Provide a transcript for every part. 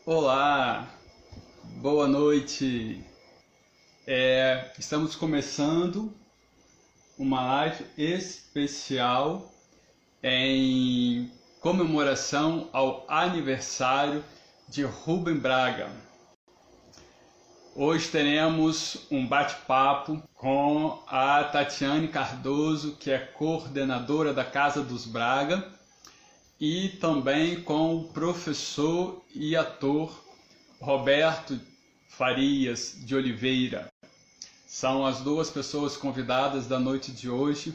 Olá, boa noite. Estamos começando uma live especial em comemoração ao aniversário de Rubem Braga. Hoje teremos um bate-papo com a Tatiane Cardoso, que é coordenadora da Casa dos Braga, e também com o professor e ator Roberto Farias de Oliveira. São as duas pessoas convidadas da noite de hoje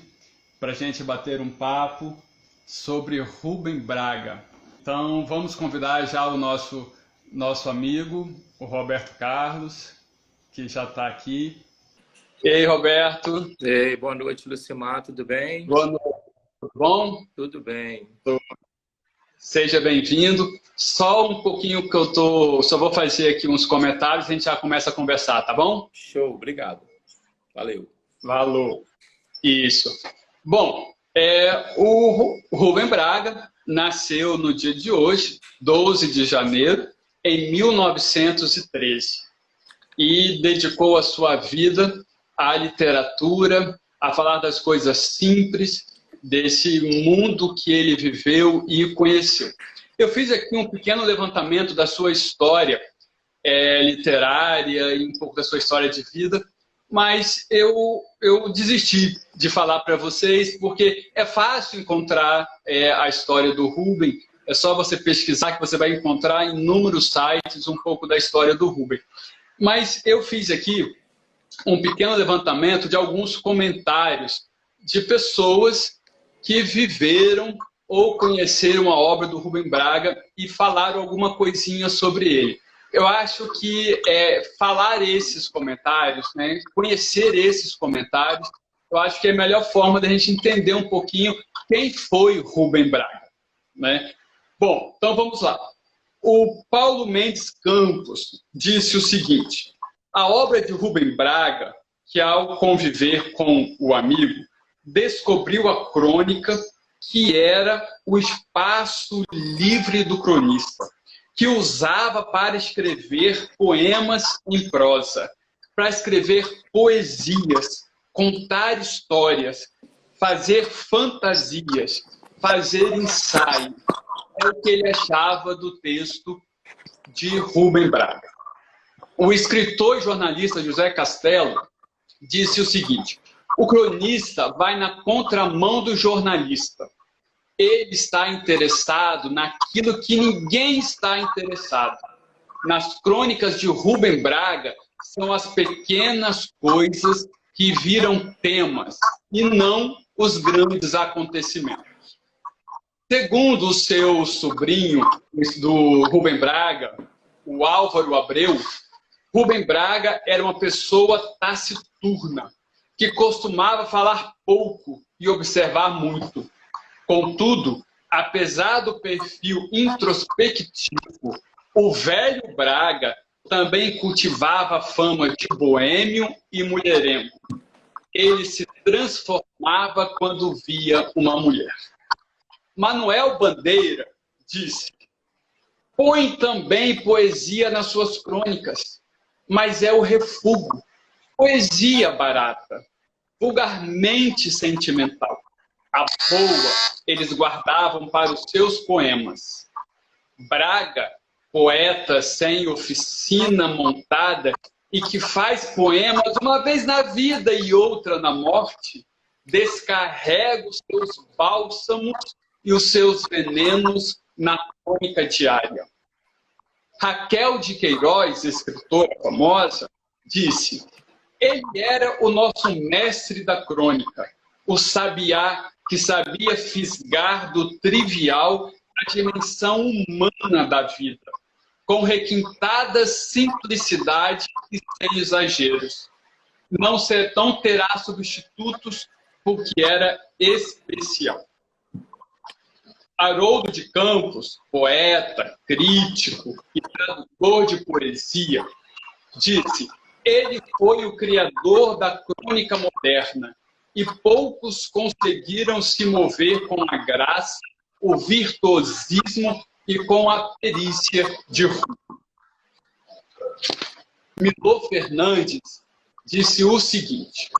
para a gente bater um papo sobre Rubem Braga. Então vamos convidar já o nosso amigo, o Roberto Carlos, que já está aqui. E aí, Roberto? Ei, boa noite, Lucimar, tudo bem? Boa noite, tudo bom? Tudo bem. Seja bem-vindo. Só um pouquinho que só vou fazer aqui uns comentários e a gente já começa a conversar, tá bom? Show, obrigado. Valeu. Valeu. Isso. Bom, o Rubem Braga nasceu no dia de hoje, 12 de janeiro, em 1913, e dedicou a sua vida à literatura, a falar das coisas simples, desse mundo que ele viveu e conheceu. Eu fiz aqui um pequeno levantamento da sua história literária e um pouco da sua história de vida, mas eu desisti de falar para vocês, porque é fácil encontrar a história do Rubem, é só você pesquisar que você vai encontrar em inúmeros sites um pouco da história do Rubem. Mas eu fiz aqui um pequeno levantamento de alguns comentários de pessoas que viveram ou conheceram a obra do Rubem Braga e falaram alguma coisinha sobre ele. Eu acho que falar esses comentários, né, conhecer esses comentários, eu acho que é a melhor forma de a gente entender um pouquinho quem foi Rubem Braga, né? Bom, então vamos lá. O Paulo Mendes Campos disse o seguinte: a obra de Rubem Braga, que ao conviver com o amigo, descobriu a crônica, que era o espaço livre do cronista, que usava para escrever poemas em prosa, para escrever poesias, contar histórias, fazer fantasias, fazer ensaio. É o que ele achava do texto de Rubem Braga. O escritor e jornalista José Castelo disse o seguinte: o cronista vai na contramão do jornalista. Ele está interessado naquilo que ninguém está interessado. Nas crônicas de Rubem Braga, são as pequenas coisas que viram temas e não os grandes acontecimentos. Segundo o seu sobrinho do Rubem Braga, o Álvaro Abreu, Rubem Braga era uma pessoa taciturna, que costumava falar pouco e observar muito. Contudo, apesar do perfil introspectivo, o velho Braga também cultivava a fama de boêmio e mulherengo. Ele se transformava quando via uma mulher. Manuel Bandeira disse: põe também poesia nas suas crônicas, mas é o refúgio. Poesia barata, vulgarmente sentimental. A boa eles guardavam para os seus poemas. Braga, poeta sem oficina montada e que faz poemas uma vez na vida e outra na morte, descarrega os seus bálsamos e os seus venenos na crônica diária. Raquel de Queiroz, escritora famosa, disse: ele era o nosso mestre da crônica, o sabiá que sabia fisgar do trivial a dimensão humana da vida, com requintada simplicidade e sem exageros. Não terá substitutos, porque era especial. Haroldo de Campos, poeta, crítico e tradutor de poesia, disse: ele foi o criador da crônica moderna e poucos conseguiram se mover com a graça, o virtuosismo e com a perícia de Rubem. Milô Fernandes disse o seguinte: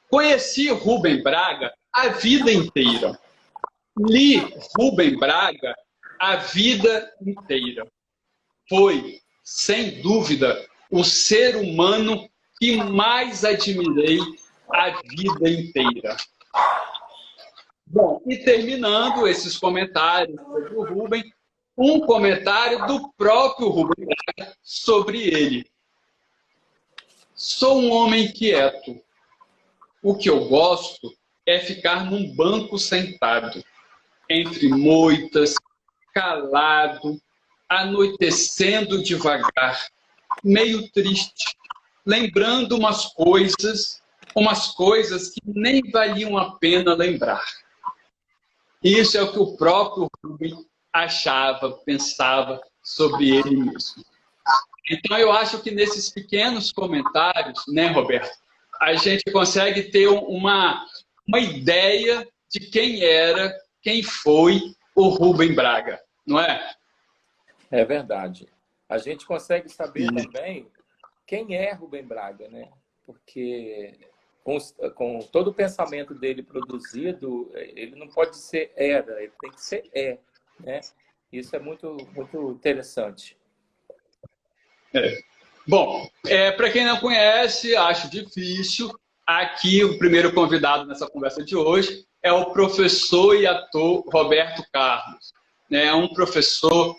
conheci Rubem Braga a vida inteira. Li Rubem Braga a vida inteira. Foi, sem dúvida, o ser humano que mais admirei a vida inteira. Bom, e terminando esses comentários sobre o Rubem, um comentário do próprio Rubem Braga sobre ele. Sou um homem quieto. O que eu gosto é ficar num banco sentado, entre moitas, calado, anoitecendo devagar, meio triste, lembrando umas coisas que nem valiam a pena lembrar. Isso é o que o próprio Rubem achava, pensava sobre ele mesmo. Então, eu acho que nesses pequenos comentários, né, Roberto, a gente consegue ter uma ideia de quem era, quem foi o Rubem Braga, não é? É verdade. A gente consegue saber também quem é Rubem Braga, né? Porque com todo o pensamento dele produzido, ele não pode ser era, ele tem que ser né? Isso é muito, muito interessante. Bom, para quem não conhece, acho difícil. Aqui, o primeiro convidado nessa conversa de hoje é o professor e ator Roberto Carlos. É um professor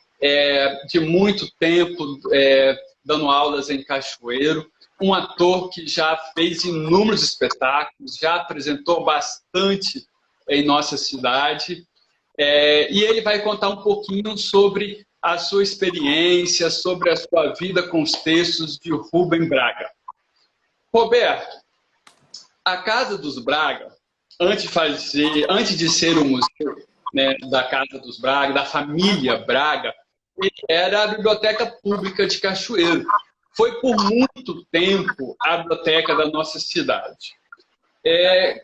de muito tempo dando aulas em Cachoeiro, um ator que já fez inúmeros espetáculos, já apresentou bastante em nossa cidade, e ele vai contar um pouquinho sobre a sua experiência, sobre a sua vida com os textos de Rubem Braga. Roberto, a Casa dos Braga, antes de ser um museu, né, da Casa dos Braga, da família Braga, ele era a Biblioteca Pública de Cachoeiro. Foi por muito tempo a biblioteca da nossa cidade.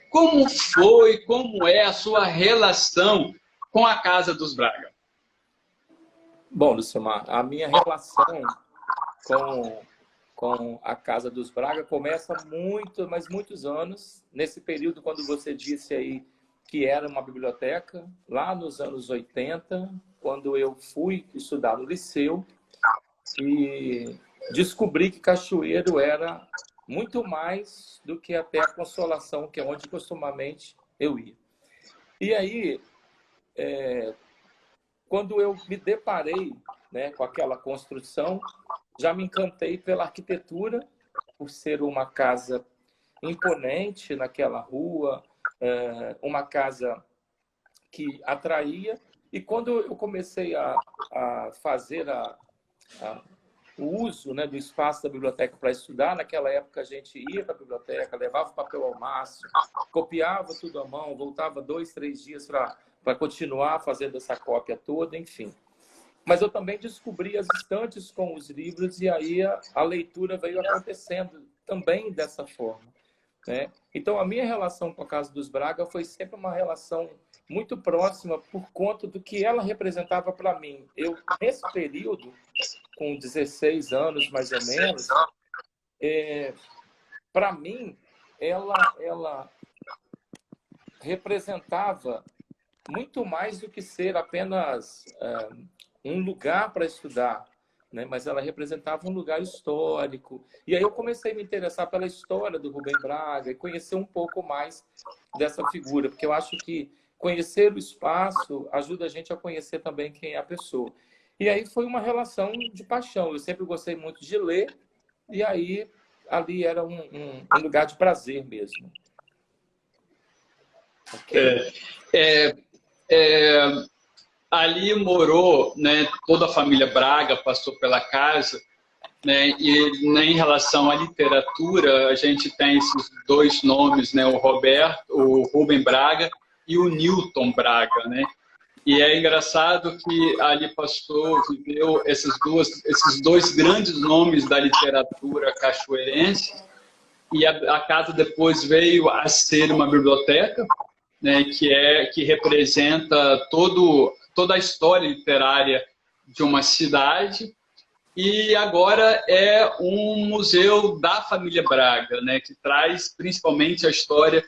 Como é a sua relação com a Casa dos Braga? Bom, Lucimar, a minha relação com a Casa dos Braga começa mas muitos anos, nesse período quando você disse aí que era uma biblioteca, lá nos anos 80, quando eu fui estudar no liceu e descobri que Cachoeiro era muito mais do que até a Consolação, que é onde costumamente eu ia. E aí, quando eu me deparei, né, com aquela construção, já me encantei pela arquitetura, por ser uma casa imponente naquela rua, uma casa que atraía. E quando eu comecei a fazer o uso, né, do espaço da biblioteca para estudar, naquela época a gente ia para a biblioteca, levava o papel ao máximo, copiava tudo à mão, voltava 2, 3 dias para continuar fazendo essa cópia toda, enfim. Mas eu também descobri as estantes com os livros e aí a leitura veio acontecendo também dessa forma, né? Então, a minha relação com a Casa dos Braga foi sempre uma relação muito próxima por conta do que ela representava para mim. Eu, nesse período, com 16 anos, mais ou menos, para mim, ela representava muito mais do que ser apenas um lugar para estudar, né? Mas ela representava um lugar histórico. E aí eu comecei a me interessar pela história do Rubem Braga e conhecer um pouco mais dessa figura, porque eu acho que conhecer o espaço ajuda a gente a conhecer também quem é a pessoa. E aí foi uma relação de paixão. Eu sempre gostei muito de ler e aí ali era um lugar de prazer mesmo. Okay. Ali morou, né, toda a família Braga passou pela casa, né, e né, em relação à literatura, a gente tem esses dois nomes, né, o Rubem Braga e o Newton Braga, né? E é engraçado que ali viveu esses dois grandes nomes da literatura cachoeirense, e a casa depois veio a ser uma biblioteca, né, que representa toda a história literária de uma cidade. e agora é um museu da família Braga, né, que traz principalmente a história,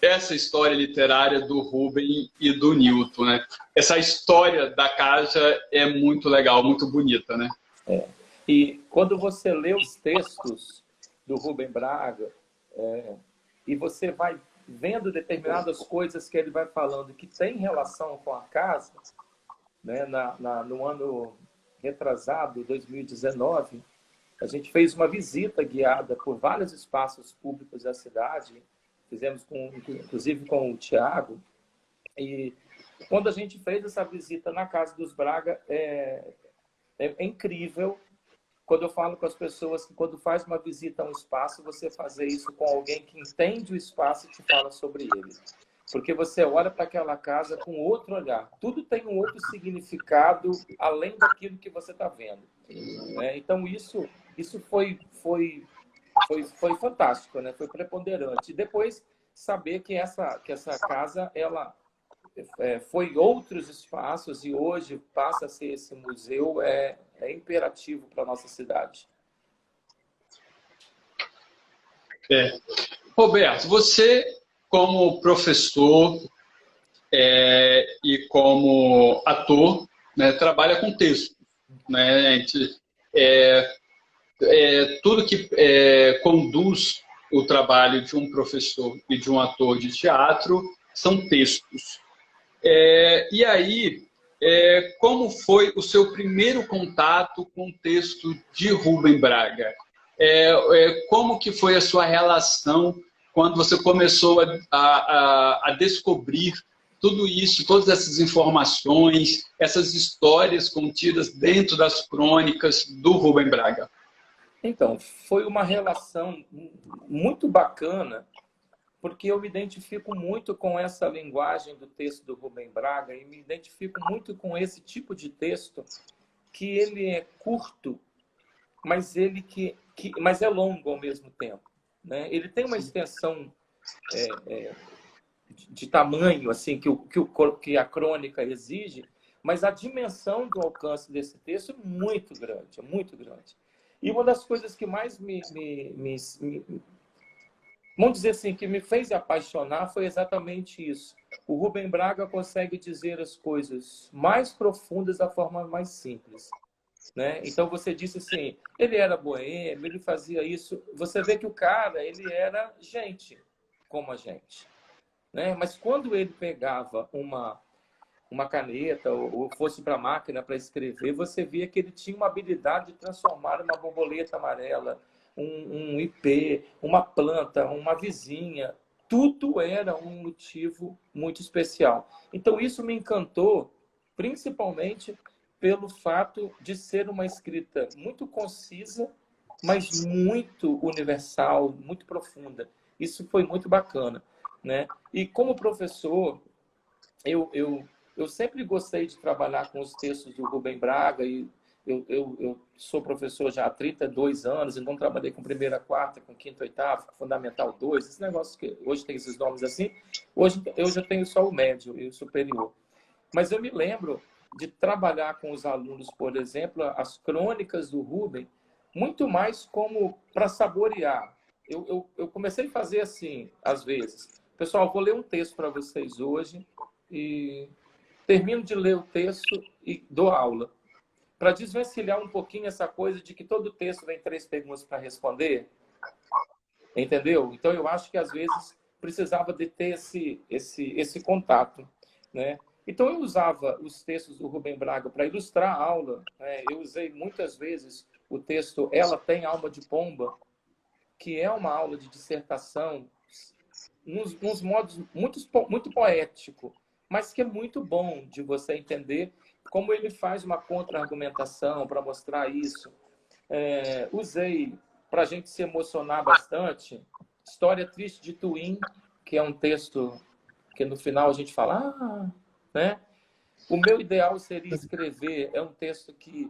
essa história literária do Rubem e do Newton, né? Essa história da casa é muito legal, muito bonita, né? É. E quando você lê os textos do Rubem Braga, e você vai vendo determinadas coisas que ele vai falando que tem relação com a casa, né? No ano retrasado, 2019, a gente fez uma visita guiada por vários espaços públicos da cidade, fizemos inclusive com o Tiago, e quando a gente fez essa visita na Casa dos Braga, é incrível quando eu falo com as pessoas que quando faz uma visita a um espaço, você fazer isso com alguém que entende o espaço e te fala sobre ele. Porque você olha para aquela casa com outro olhar. Tudo tem um outro significado além daquilo que você está vendo. Né? Então, isso foi fantástico, né? Foi preponderante. E depois, saber que essa casa, ela foi outros espaços e hoje passa a ser esse museu, é imperativo para a nossa cidade. Roberto, você como professor e como ator, né, trabalha com texto, né? A gente, tudo que conduz o trabalho de um professor e de um ator de teatro são textos. E aí, como foi o seu primeiro contato com o texto de Rubem Braga? Como que foi a sua relação quando você começou a descobrir tudo isso, todas essas informações, essas histórias contidas dentro das crônicas do Rubem Braga? Então, foi uma relação muito bacana, porque eu me identifico muito com essa linguagem do texto do Rubem Braga e me identifico muito com esse tipo de texto que ele é curto, mas mas é longo ao mesmo tempo, né? Ele tem uma extensão de tamanho assim que a crônica exige, mas a dimensão do alcance desse texto é muito grande, é muito grande. E uma das coisas que mais vamos dizer assim, que me fez apaixonar foi exatamente isso. O Rubem Braga consegue dizer as coisas mais profundas da forma mais simples, né? Então você disse assim, ele era boêmio, ele fazia isso. Você vê que o cara, ele era gente, como a gente, né? Mas quando ele pegava uma caneta ou fosse para a máquina para escrever, você via que ele tinha uma habilidade de transformar uma borboleta amarela, um ipê, uma planta, uma vizinha. Tudo era um motivo muito especial. Então, isso me encantou, principalmente pelo fato de ser uma escrita muito concisa, mas muito universal, muito profunda. Isso foi muito bacana, né? E como professor, eu sempre gostei de trabalhar com os textos do Rubem Braga e eu sou professor já há 32 anos, então trabalhei com primeira, quarta, com quinta, oitava, fundamental 2, esse negócio que hoje tem esses nomes assim. Hoje eu já tenho só o médio e o superior. Mas eu me lembro de trabalhar com os alunos, por exemplo, as crônicas do Rubem, muito mais como para saborear. Eu comecei a fazer assim, às vezes. Pessoal, vou ler um texto para vocês hoje e termino de ler o texto e dou aula. Para desvencilhar um pouquinho essa coisa de que todo texto vem 3 perguntas para responder. Entendeu? Então, eu acho que, às vezes, precisava de ter esse contato, né? Então, eu usava os textos do Rubem Braga para ilustrar a aula, né? Eu usei muitas vezes o texto Ela Tem Alma de Pomba, que é uma aula de dissertação, nos modos muito poético, mas que é muito bom de você entender como ele faz uma contra-argumentação para mostrar isso. Usei, para a gente se emocionar bastante, História Triste de Twin, que é um texto que no final a gente fala, né? O meu ideal seria escrever, é um texto que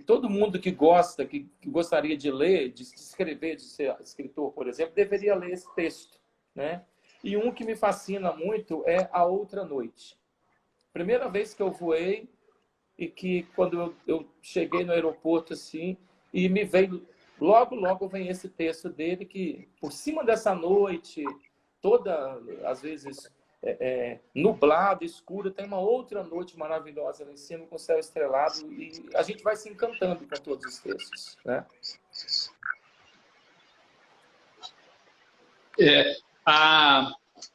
todo mundo que gosta, que gostaria de ler, de escrever, de ser escritor, por exemplo, deveria ler esse texto, né? E um que me fascina muito é A Outra Noite. Primeira vez que eu voei, e que quando eu cheguei no aeroporto assim, e me veio, logo vem esse texto dele que por cima dessa noite, toda, às vezes, nublado, escuro, tem uma outra noite maravilhosa lá em cima com o céu estrelado e a gente vai se encantando com todos os textos, né?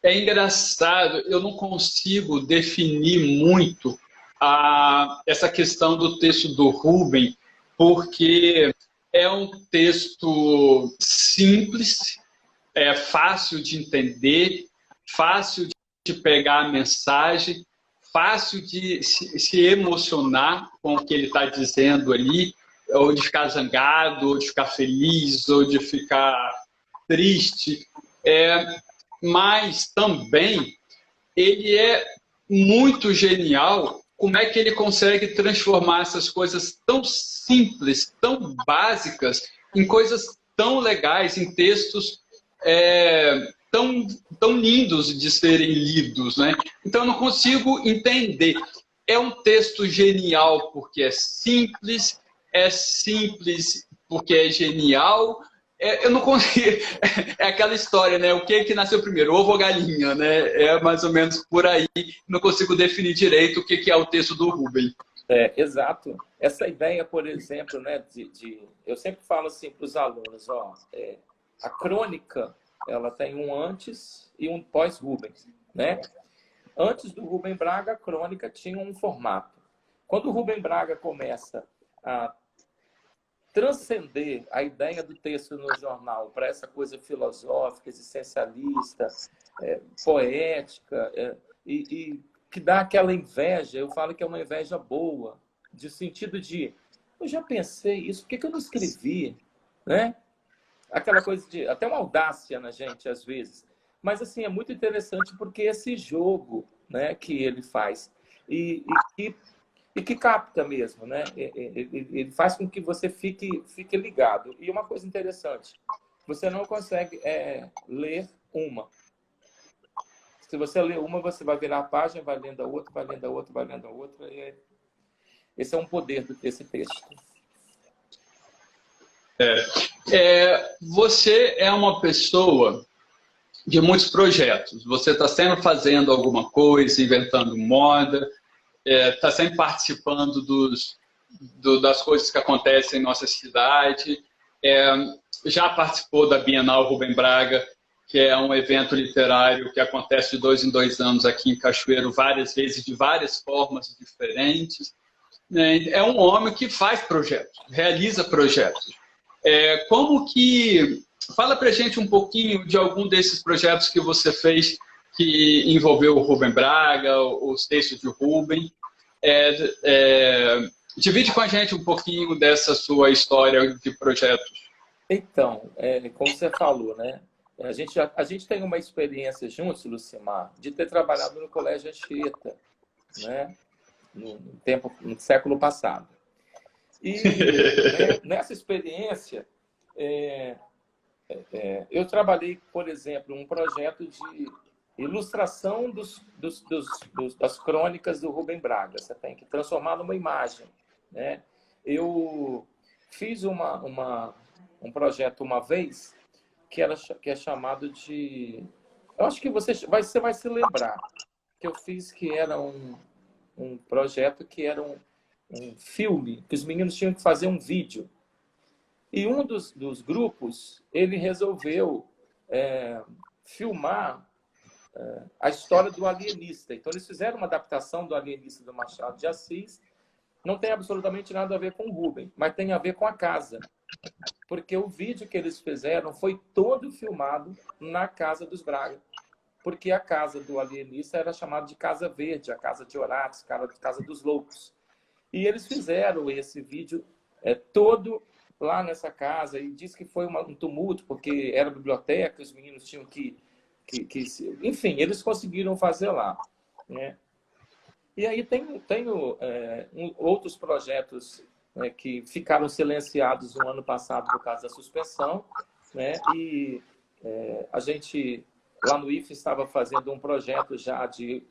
É engraçado, eu não consigo definir muito essa questão do texto do Rubem, porque é um texto simples, é fácil de entender, fácil de pegar a mensagem, fácil de se emocionar com o que ele está dizendo ali, ou de ficar zangado, ou de ficar feliz, ou de ficar triste. Mas também ele é muito genial. Como é que ele consegue transformar essas coisas tão simples, tão básicas, em coisas tão legais, em textos tão lindos de serem lidos, né? Então eu não consigo entender. É um texto genial porque é simples porque é genial. Eu não consigo. É aquela história, né? O que nasceu primeiro, ovo ou galinha, né? É mais ou menos por aí. Não consigo definir direito o que é o texto do Rubem. Exato. Essa ideia, por exemplo, né, eu sempre falo assim para os alunos, a crônica, ela tem um antes e um pós-Rubens, né? Antes do Rubem Braga, a crônica tinha um formato. Quando o Rubem Braga começa a transcender a ideia do texto no jornal para essa coisa filosófica, existencialista, poética, e que dá aquela inveja, eu falo que é uma inveja boa, de sentido de, eu já pensei isso, por que eu não escrevi? Né? Aquela coisa de, até uma audácia na gente, às vezes. Mas, assim, é muito interessante porque esse jogo, né, que ele faz, e que capta mesmo, né? Ele faz com que você fique ligado. E uma coisa interessante, você não consegue ler uma. Se você ler uma, você vai virar a página, vai lendo a outra, vai lendo a outra, vai lendo a outra. Esse é um poder desse texto. Você é uma pessoa de muitos projetos. Você está sempre fazendo alguma coisa, inventando moda, está sempre participando das coisas que acontecem em nossa cidade. Já participou da Bienal Rubem Braga, que é um evento literário que acontece de 2 em 2 anos aqui em Cachoeiro, várias vezes, de várias formas diferentes. É um homem que faz projetos, realiza projetos. Fala para a gente um pouquinho de algum desses projetos que você fez que envolveu o Rubem Braga, os textos de Rubem. Divide com a gente um pouquinho dessa sua história de projetos. Então, como você falou, né? A gente tem uma experiência juntos, Lucimar, de ter trabalhado no Colégio Anchieta, né? No século passado. E nessa experiência, eu trabalhei, por exemplo, um projeto de ilustração das crônicas do Rubem Braga. Você tem que transformar numa imagem, né? Eu fiz um projeto uma vez que é chamado de... Eu acho que você vai se lembrar que eu fiz, que era um projeto que era um filme, que os meninos tinham que fazer um vídeo. E um dos grupos, ele resolveu filmar a história do alienista. Então, eles fizeram uma adaptação do Alienista do Machado de Assis. Não tem absolutamente nada a ver com o Rubem, mas tem a ver com a casa. Porque o vídeo que eles fizeram foi todo filmado na casa dos Braga. Porque a casa do alienista era chamada de Casa Verde, a casa de Horácio, a casa dos loucos. E eles fizeram esse vídeo todo lá nessa casa, e diz que foi um tumulto, porque era biblioteca, os meninos tinham que enfim, eles conseguiram fazer lá, né? E aí tenho outros projetos que ficaram silenciados no ano passado por causa da suspensão, né? E a gente, lá no IFE, estava fazendo um projeto já de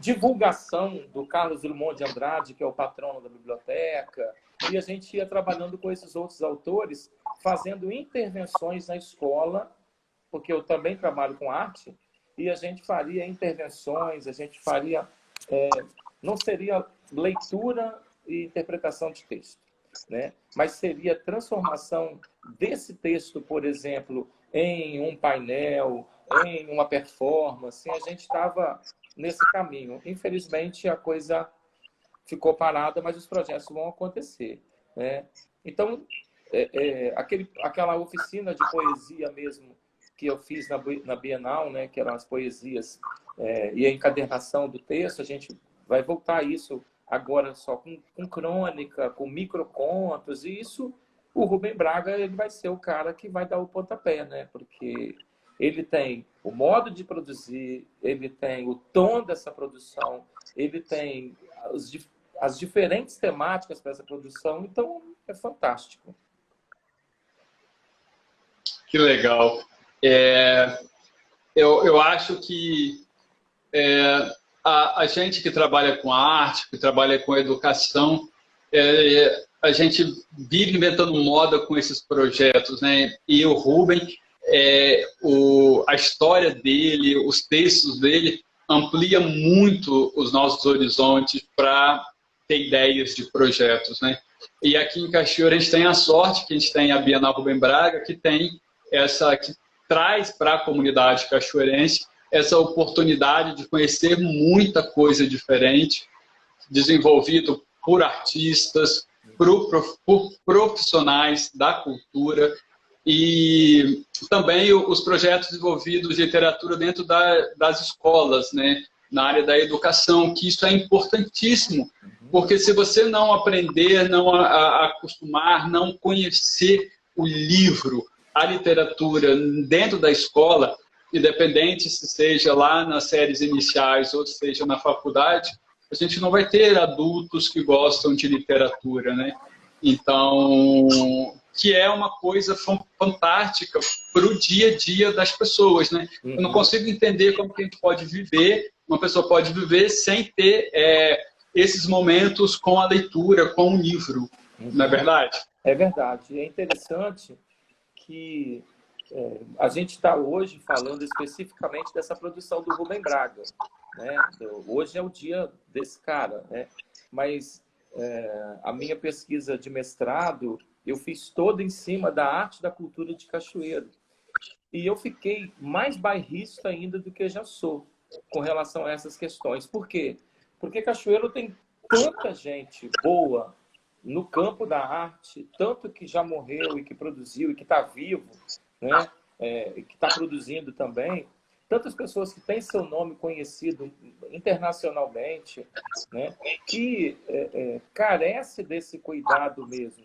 divulgação do Carlos Drummond de Andrade, que é o patrono da biblioteca, e a gente ia trabalhando com esses outros autores, fazendo intervenções na escola, porque eu também trabalho com arte, e a gente faria intervenções, a gente faria... não seria leitura e interpretação de texto, né? Mas seria transformação desse texto, por exemplo, em um painel, em uma performance. A gente estava nesse caminho. Infelizmente, a coisa ficou parada, mas os projetos vão acontecer, né? Então, aquela oficina de poesia mesmo que eu fiz na Bienal, né, que eram as poesias e a encadernação do texto, a gente vai voltar a isso agora só com crônica, com microcontos, e isso, o Rubem Braga, ele vai ser o cara que vai dar o pontapé, né? Porque ele tem o modo de produzir, ele tem o tom dessa produção, ele tem as diferentes temáticas para essa produção, então é fantástico. Que legal. Eu acho que a gente que trabalha com arte, que trabalha com educação, a gente vive inventando moda com esses projetos, né? E o Rubem, a história dele, os textos dele, amplia muito os nossos horizontes para ter ideias de projetos, né? E aqui em Cachoeira a gente tem a sorte que a gente tem a Bienal Rubem Braga, que traz para a comunidade cachoeirense essa oportunidade de conhecer muita coisa diferente, desenvolvido por artistas, por profissionais da cultura, e também os projetos desenvolvidos de literatura dentro das escolas, né, na área da educação, que isso é importantíssimo, porque se você não aprender, não acostumar, não conhecer o livro, a literatura dentro da escola, independente se seja lá nas séries iniciais ou seja na faculdade, a gente não vai ter adultos que gostam de literatura, né? Então, que é uma coisa fantástica para o dia a dia das pessoas, né? Eu não consigo entender como que a gente pode viver, uma pessoa pode viver sem ter esses momentos com a leitura, com o livro, não é verdade? É verdade. É interessante que a gente está hoje falando especificamente dessa produção do Rubem Braga, né? Hoje é o dia desse cara, né? Mas a minha pesquisa de mestrado eu fiz toda em cima da arte da cultura de Cachoeiro. E eu fiquei mais bairrista ainda do que já sou com relação a essas questões. Por quê? Porque Cachoeiro tem tanta gente boa no campo da arte, tanto que já morreu e que produziu e que está vivo, né? Que está produzindo também, tantas pessoas que têm seu nome conhecido internacionalmente, né? Que carece desse cuidado mesmo.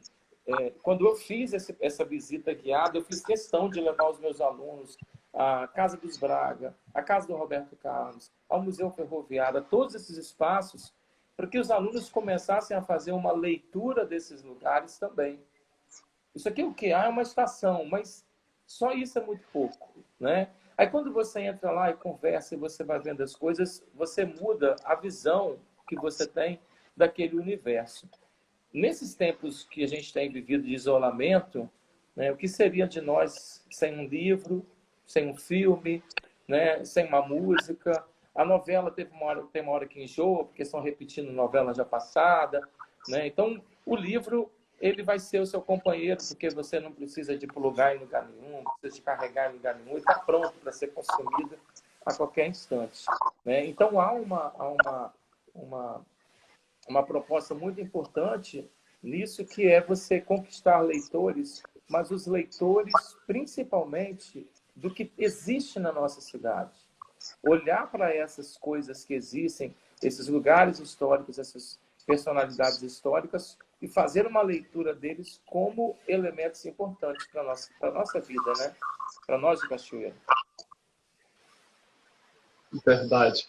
Quando eu fiz essa visita guiada, eu fiz questão de levar os meus alunos à Casa dos Braga, à Casa do Roberto Carlos, ao Museu Ferroviário, a todos esses espaços, para que os alunos começassem a fazer uma leitura desses lugares também. Isso aqui o que há é uma estação, mas só isso é muito pouco, né? Aí quando você entra lá e conversa e você vai vendo as coisas, você muda a visão que você tem daquele universo. Nesses tempos que a gente tem vivido de isolamento, né, o que seria de nós sem um livro, sem um filme, né, sem uma música? A novela tem uma hora que enjoa, porque estão repetindo novela já passada, né? Então, o livro ele vai ser o seu companheiro, porque você não precisa de plugar em lugar nenhum, não precisa de carregar em lugar nenhum, ele está pronto para ser consumido a qualquer instante, né? Então, há uma proposta muito importante nisso, que é você conquistar leitores, mas os leitores, principalmente, do que existe na nossa cidade. Olhar para essas coisas que existem, esses lugares históricos, essas personalidades históricas, e fazer uma leitura deles como elementos importantes para a nossa vida, né? Para nós de Cachoeira. Verdade.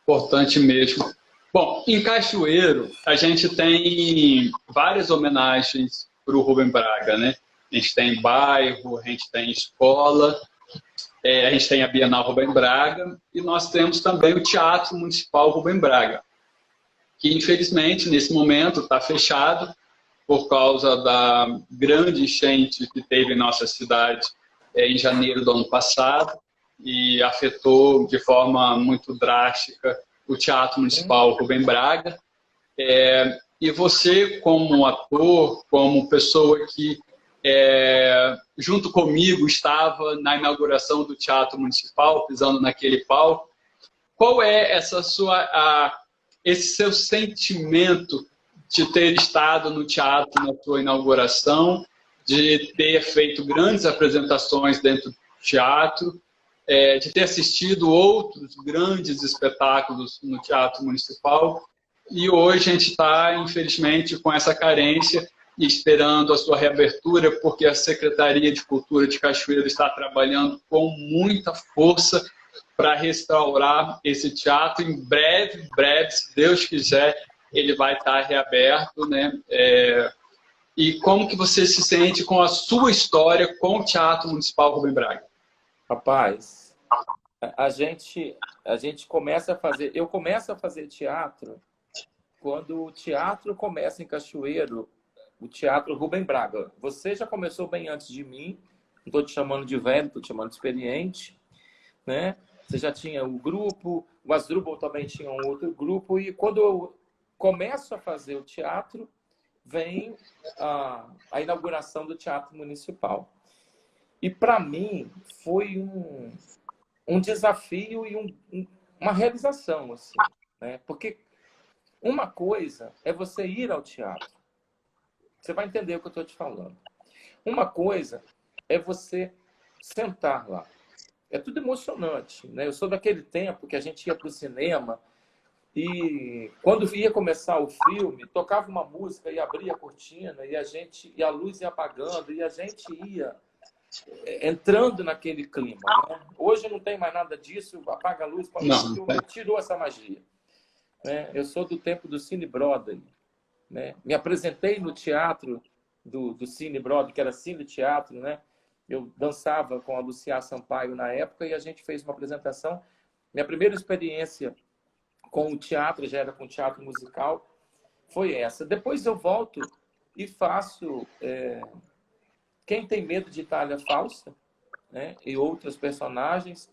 Importante mesmo. Bom, em Cachoeiro, a gente tem várias homenagens para o Rubem Braga, né? A gente tem bairro, a gente tem escola, A gente tem a Bienal Rubem Braga e nós temos também o Teatro Municipal Rubem Braga, que infelizmente nesse momento está fechado por causa da grande enchente que teve em nossa cidade em janeiro do ano passado e afetou de forma muito drástica o Teatro Municipal Rubem Braga. E você, como ator, como pessoa que, junto comigo, estava na inauguração do Teatro Municipal, pisando naquele palco, qual é esse seu sentimento de ter estado no teatro na sua inauguração, de ter feito grandes apresentações dentro do teatro, de ter assistido outros grandes espetáculos no Teatro Municipal, e hoje a gente está, infelizmente, com essa carência e esperando a sua reabertura, porque a Secretaria de Cultura de Cachoeira está trabalhando com muita força para restaurar esse teatro. Em breve, se Deus quiser, ele vai estar reaberto, né? E como que você se sente com a sua história com o Teatro Municipal Rubem Braga? Rapaz, a gente começa a fazer... Eu começo a fazer teatro quando o teatro começa em Cachoeiro, o Teatro Rubem Braga. Você já começou bem antes de mim, não estou te chamando de velho, estou te chamando de experiente, né? Você já tinha o grupo, o Asdrubal também tinha um outro grupo, e quando eu começo a fazer o teatro, vem a inauguração do Teatro Municipal. E para mim foi um desafio e uma realização, assim, né? Porque uma coisa é você ir ao teatro. Você vai entender o que eu estou te falando. Uma coisa é você sentar lá. É tudo emocionante, né? Eu sou daquele tempo que a gente ia para o cinema e quando ia começar o filme, tocava uma música e abria a cortina e a luz ia apagando e a gente ia entrando naquele clima, né? Hoje não tem mais nada disso, apaga a luz, o filme tirou essa magia. Né? Eu sou do tempo do Cine Broadway, né? Me apresentei no teatro do Cine Broadway, que era Cine Teatro, né? Eu dançava com a Lucia Sampaio na época e a gente fez uma apresentação. Minha primeira experiência com o teatro, já era com teatro musical, foi essa. Depois eu volto e faço Quem Tem Medo de Itália Falsa, né? E outros personagens.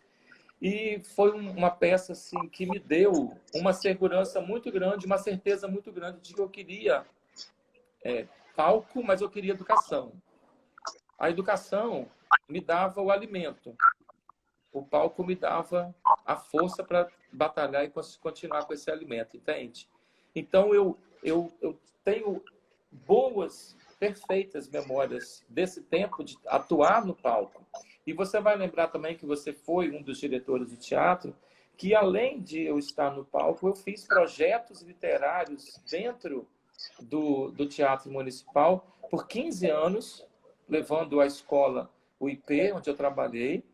E foi uma peça assim, que me deu uma segurança muito grande, uma certeza muito grande de que eu queria palco, mas eu queria educação. A educação me dava o alimento. O palco me dava a força para batalhar e continuar com esse alimento, entende? Então, eu tenho boas, perfeitas memórias desse tempo de atuar no palco. E você vai lembrar também que você foi um dos diretores de teatro, que além de eu estar no palco, eu fiz projetos literários dentro do Teatro Municipal por 15 anos, levando a escola, o IP, onde eu trabalhei,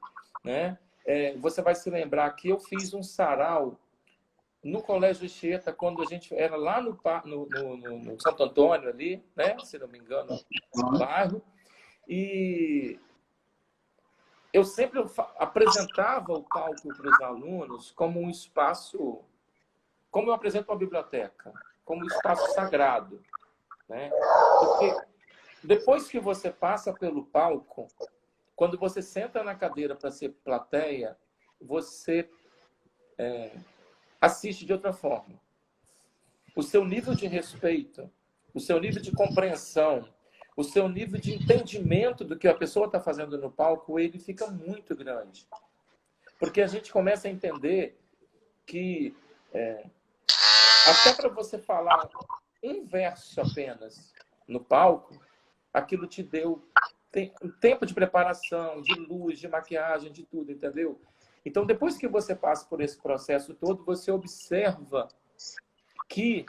né? Você vai se lembrar que eu fiz um sarau no Colégio Anchieta, quando a gente era lá no Santo Antônio, ali, né? Se não me engano, no bairro. E eu sempre apresentava o palco para os alunos como um espaço, como eu apresento uma biblioteca, como um espaço sagrado, né? Porque depois que você passa pelo palco, quando você senta na cadeira para ser plateia, você assiste de outra forma. O seu nível de respeito, o seu nível de compreensão, o seu nível de entendimento do que a pessoa está fazendo no palco, ele fica muito grande. Porque a gente começa a entender que até para você falar um verso apenas no palco, aquilo te deu tempo de preparação, de luz, de maquiagem, de tudo, entendeu? Então, depois que você passa por esse processo todo, você observa que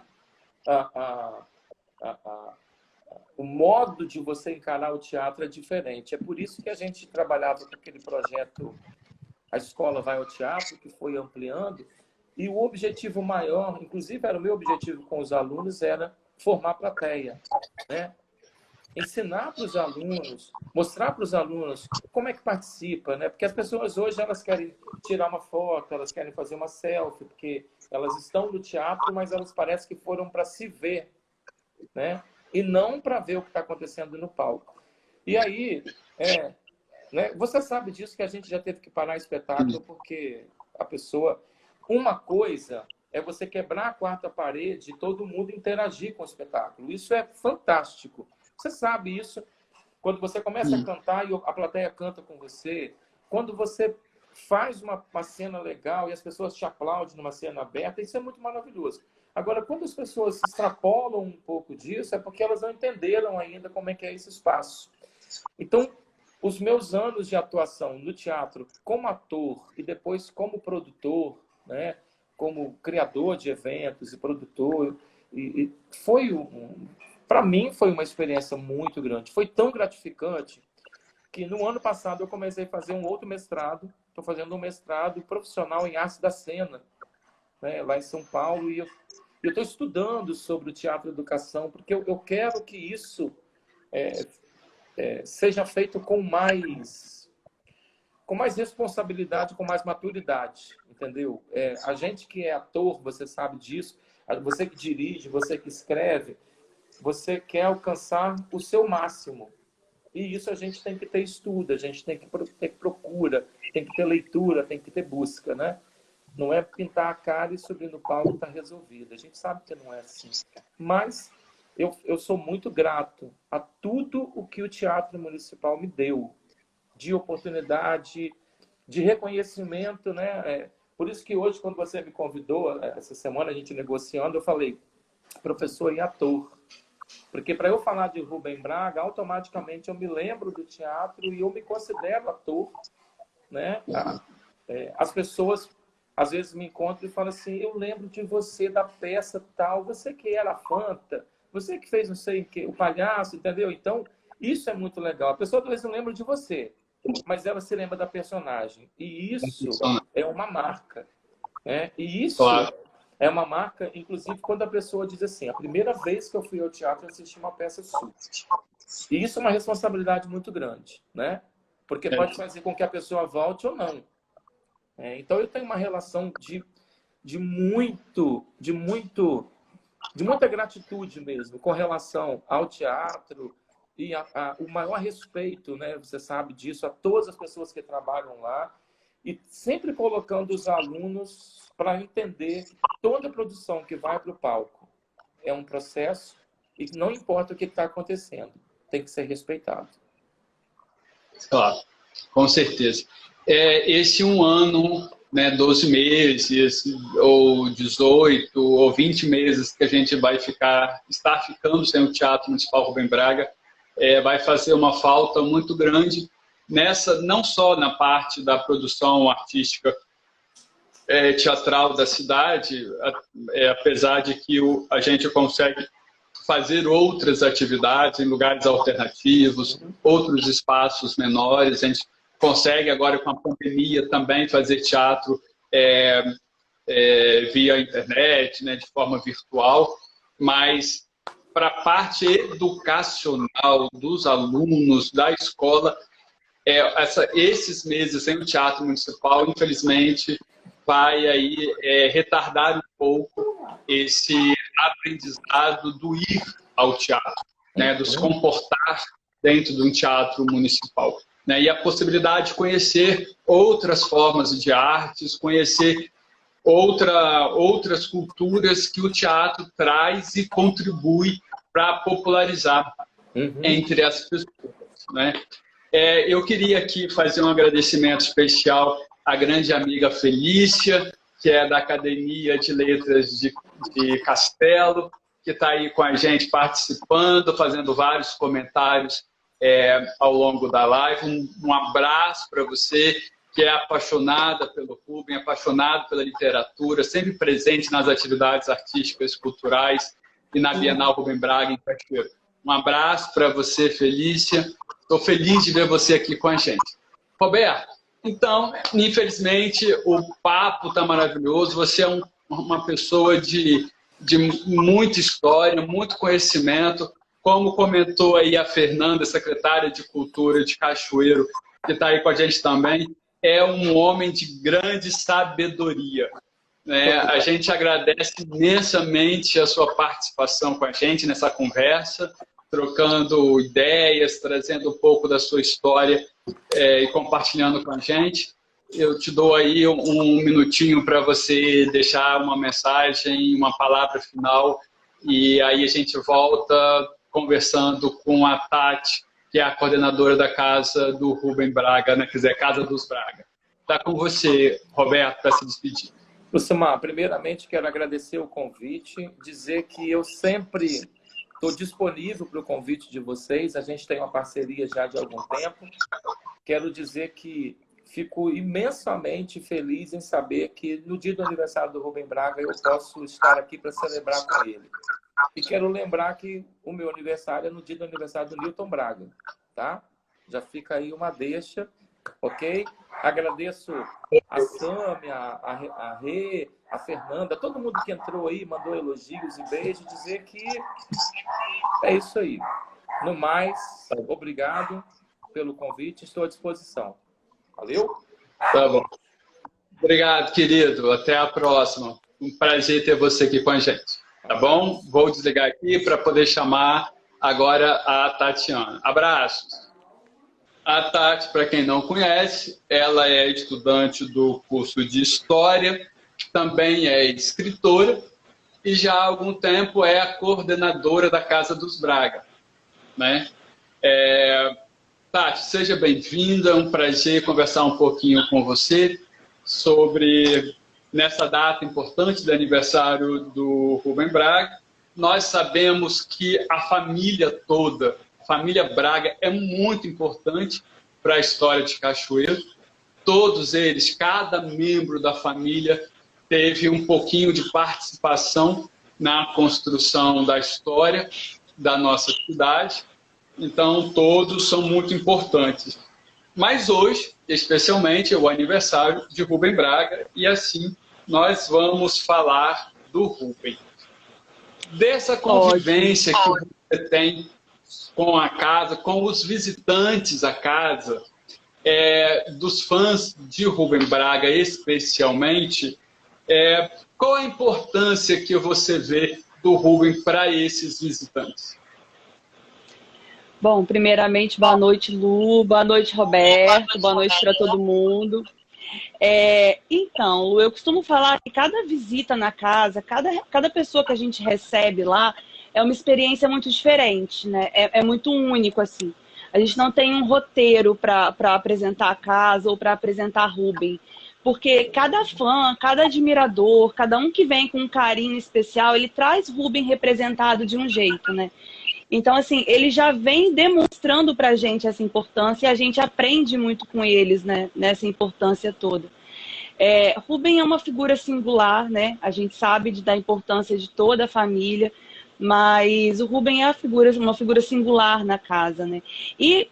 o modo de você encarar o teatro é diferente. É por isso que a gente trabalhava com aquele projeto A Escola Vai ao Teatro, que foi ampliando, e o objetivo maior, inclusive era o meu objetivo com os alunos, era formar plateia, né? ensinar para os alunos, mostrar para os alunos como é que participa, né? Porque as pessoas hoje, elas querem tirar uma foto, elas querem fazer uma selfie, porque elas estão no teatro, mas elas parecem que foram para se ver, né? E não para ver o que está acontecendo no palco. E aí, né? Você sabe disso, que a gente já teve que parar o espetáculo porque a pessoa... Uma coisa é você quebrar a quarta parede e todo mundo interagir com o espetáculo. Isso é fantástico. Você sabe isso. Quando você começa a cantar e a plateia canta com você, quando você faz uma cena legal e as pessoas te aplaudem numa cena aberta, isso é muito maravilhoso. Agora, quando as pessoas extrapolam um pouco disso, é porque elas não entenderam ainda como é que é esse espaço. Então, os meus anos de atuação no teatro como ator e depois como produtor, né, como criador de eventos e produtor, e foi para mim foi uma experiência muito grande. Foi tão gratificante que no ano passado eu comecei a fazer um outro mestrado. Estou fazendo um mestrado profissional em arte da cena, né, lá em São Paulo, e eu estou estudando sobre o teatro e educação, porque eu quero que isso seja feito com mais responsabilidade, com mais maturidade, entendeu? A gente que é ator, você sabe disso, você que dirige, você que escreve, você quer alcançar o seu máximo. E isso a gente tem que ter estudo, a gente tem que ter procura, tem que ter leitura, tem que ter busca, né? Não é pintar a cara e subir no palco e está resolvido. A gente sabe que não é assim. Mas eu sou muito grato a tudo o que o Teatro Municipal me deu, de oportunidade, de reconhecimento, né? Por isso que hoje, quando você me convidou, essa semana a gente negociando, eu falei, professor e ator. Porque para eu falar de Rubem Braga, automaticamente eu me lembro do teatro e eu me considero ator, né? As pessoas às vezes me encontram e falam assim, eu lembro de você da peça tal, você que era a Fanta, você que fez não sei o que, o palhaço, entendeu? Então, isso é muito legal. A pessoa talvez não lembra de você, mas ela se lembra da personagem. E isso é uma marca, né? E isso é uma marca, inclusive, quando a pessoa diz assim, a primeira vez que eu fui ao teatro, eu assisti uma peça sua. E isso é uma responsabilidade muito grande, né? Porque pode fazer com que a pessoa volte ou não. Então, eu tenho uma relação de muita gratitude mesmo com relação ao teatro e o maior respeito, né? Você sabe disso, a todas as pessoas que trabalham lá e sempre colocando os alunos para entender que toda produção que vai para o palco é um processo e não importa o que está acontecendo, tem que ser respeitado. Claro, com certeza. Esse um ano, né, 12 meses, ou 18, ou 20 meses que a gente vai estar ficando sem o Teatro Municipal Rubem Braga, vai fazer uma falta muito grande não só na parte da produção artística teatral da cidade, apesar de que a gente consegue fazer outras atividades em lugares alternativos, outros espaços menores, a gente consegue agora com a pandemia também fazer teatro via internet, né, de forma virtual, mas para a parte educacional dos alunos da escola, esses meses sem o Teatro Municipal, infelizmente, vai aí retardar um pouco esse aprendizado do ir ao teatro, né, do se comportar dentro de um teatro municipal, né, e a possibilidade de conhecer outras formas de artes, conhecer outras culturas que o teatro traz e contribui para popularizar entre as pessoas, né? Eu queria aqui fazer um agradecimento especial à grande amiga Felícia, que é da Academia de Letras de Castelo, que está aí com a gente participando, fazendo vários comentários ao longo da live. Um abraço para você, que é apaixonada pelo Rubem, apaixonado pela literatura, sempre presente nas atividades artísticas e culturais e na Bienal Rubem Braga em Cachoeiro. Um abraço para você, Felícia. Estou feliz de ver você aqui com a gente. Roberto, então, infelizmente, o papo está maravilhoso. Você é uma pessoa de muita história, muito conhecimento. como comentou aí a Fernanda, secretária de Cultura de Cachoeiro, que está aí com a gente também, é um homem de grande sabedoria. Né? A gente agradece imensamente a sua participação com a gente nessa conversa, trocando ideias, trazendo um pouco da sua história e compartilhando com a gente. Eu te dou aí um minutinho para você deixar uma mensagem, uma palavra final, e aí a gente volta conversando com a Tati, que é a coordenadora da casa do Rubem Braga, né? Quer dizer, Casa dos Braga. Está com você, Roberto, para se despedir. Lucimar, primeiramente quero agradecer o convite, dizer que eu sempre estou disponível para o convite de vocês, a gente tem uma parceria já de algum tempo. Quero dizer que fico imensamente feliz em saber que no dia do aniversário do Rubem Braga eu posso estar aqui para celebrar com ele. E quero lembrar que o meu aniversário é no dia do aniversário do Newton Braga, tá? Já fica aí uma deixa, ok? Agradeço a Sâmia, a Rê, a Fernanda, todo mundo que entrou aí, mandou elogios e beijos, dizer que é isso aí. No mais, obrigado pelo convite, estou à disposição. Valeu? Tá bom. Obrigado, querido. Até a próxima. Um prazer ter você aqui com a gente. Tá bom? Vou desligar aqui para poder chamar agora a Tatiana. Abraços. A Tati, para quem não conhece, ela é estudante do curso de História, também é escritora e já há algum tempo é a coordenadora da Casa dos Braga. Né? Tati, seja bem-vinda, é um prazer conversar um pouquinho com você sobre, nessa data importante do aniversário do Rubem Braga. Nós sabemos que a família toda, a família Braga, é muito importante para a história de Cachoeiro. Todos eles, cada membro da família teve um pouquinho de participação na construção da história da nossa cidade. Então, todos são muito importantes. Mas hoje, especialmente, é o aniversário de Rubem Braga e assim nós vamos falar do Rubem. Dessa convivência que você tem com a casa, com os visitantes à casa, dos fãs de Rubem Braga especialmente, qual a importância que você vê do Rubem para esses visitantes? Bom, primeiramente, boa noite, Lu, boa noite, Roberto, boa noite para todo mundo. Então, Lu, eu costumo falar que cada visita na casa, cada pessoa que a gente recebe lá, é uma experiência muito diferente, né? É muito único, assim. A gente não tem um roteiro para apresentar a casa ou para apresentar Rubem, porque cada fã, cada admirador, cada um que vem com um carinho especial, ele traz Rubem representado de um jeito, né? Então, assim, ele já vem demonstrando pra gente essa importância e a gente aprende muito com eles, né, nessa importância toda. Rubem é uma figura singular, né? A gente sabe da importância de toda a família, mas o Rubem é uma figura singular na casa, né? E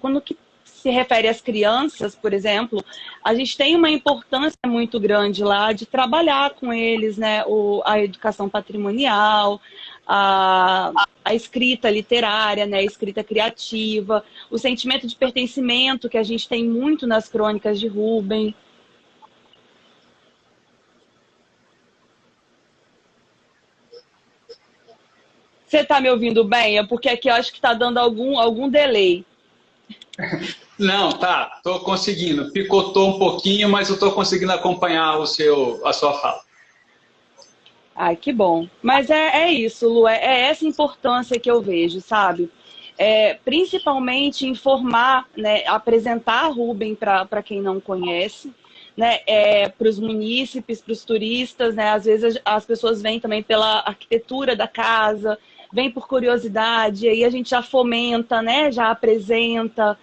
quando se refere às crianças, por exemplo, a gente tem uma importância muito grande lá de trabalhar com eles, né? A educação patrimonial, a escrita literária, né? A escrita criativa, o sentimento de pertencimento que a gente tem muito nas crônicas de Rubem. Você está me ouvindo bem? É porque aqui eu acho que está dando algum delay. Não, tá, estou conseguindo. Picotou um pouquinho, mas eu estou conseguindo acompanhar a sua fala. Ai, que bom. Mas é isso, Lu, é essa importância que eu vejo, sabe? Principalmente informar, né, apresentar Rubem para quem não conhece, né, para os munícipes, para os turistas, né? Às vezes as pessoas vêm também pela arquitetura da casa, vêm por curiosidade, aí a gente já fomenta, né, já apresenta.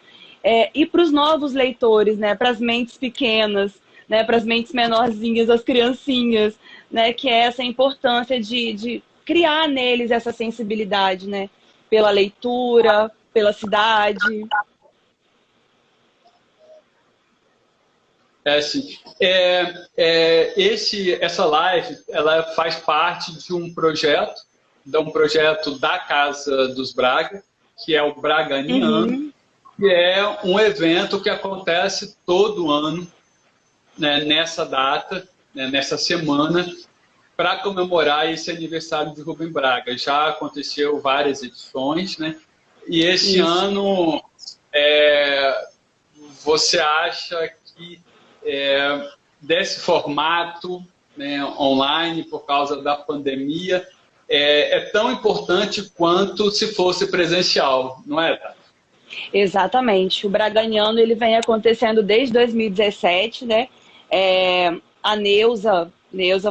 E para os novos leitores, né, para as mentes pequenas, né, para as mentes menorzinhas, as criancinhas, né, que é essa importância de criar neles essa sensibilidade, né, pela leitura, pela cidade. Sim. Essa live, ela faz parte de um projeto de um projeto da Casa dos Braga, que é o Braganiano, que é um evento que acontece todo ano, né, nessa data, né, nessa semana, para comemorar esse aniversário de Rubem Braga. Já aconteceu várias edições, né? E esse ano, você acha que desse formato, né, online, por causa da pandemia, é tão importante quanto se fosse presencial, não é, Tati? Exatamente. O Braganiano ele vem acontecendo desde 2017, né? A Neuza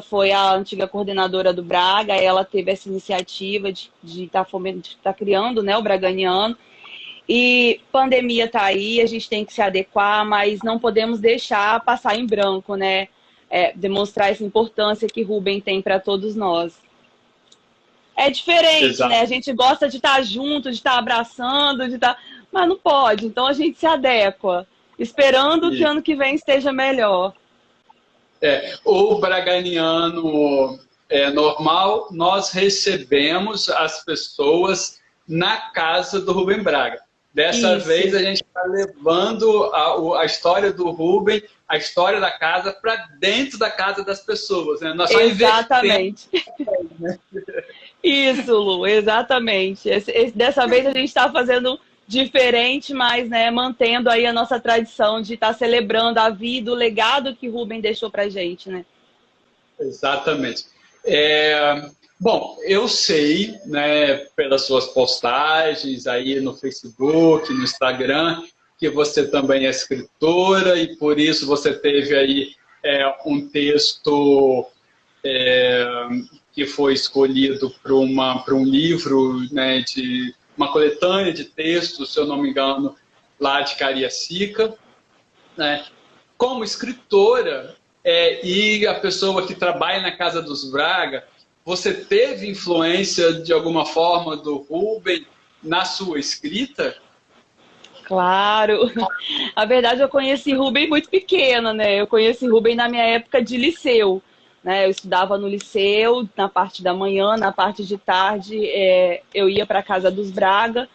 foi a antiga coordenadora do Braga, ela teve essa iniciativa de estar criando, né, o Braganiano. E pandemia está aí, a gente tem que se adequar, mas não podemos deixar passar em branco, né? Demonstrar essa importância que Rubem tem para todos nós. É diferente, Exato. né? A gente gosta de estar junto, de estar abraçando, mas não pode. Então a gente se adequa, esperando que ano que vem esteja melhor. O Braganiano normal, nós recebemos as pessoas na casa do Rubem Braga. Dessa vez a gente está levando a história do Rubem, a história da casa, para dentro da casa das pessoas, né? Nós só exatamente. Isso, Lu, exatamente. Dessa vez a gente está fazendo diferente, mas, né, mantendo aí a nossa tradição de estar celebrando a vida, o legado que Rubem deixou para a gente, né? Exatamente. Bom, eu sei, né, pelas suas postagens aí no Facebook, no Instagram, que você também é escritora e por isso você teve aí um texto que foi escolhido para um livro, né, de uma coletânea de textos, se eu não me engano, lá de Cariacica, né? Como escritora e a pessoa que trabalha na Casa dos Braga, você teve influência de alguma forma do Rubem na sua escrita? Claro. A verdade, eu conheci Rubem muito pequena, né? Eu conheci Rubem na minha época de liceu, né? Eu estudava no liceu, na parte da manhã, na parte de tarde, eu ia para a Casa dos Braga,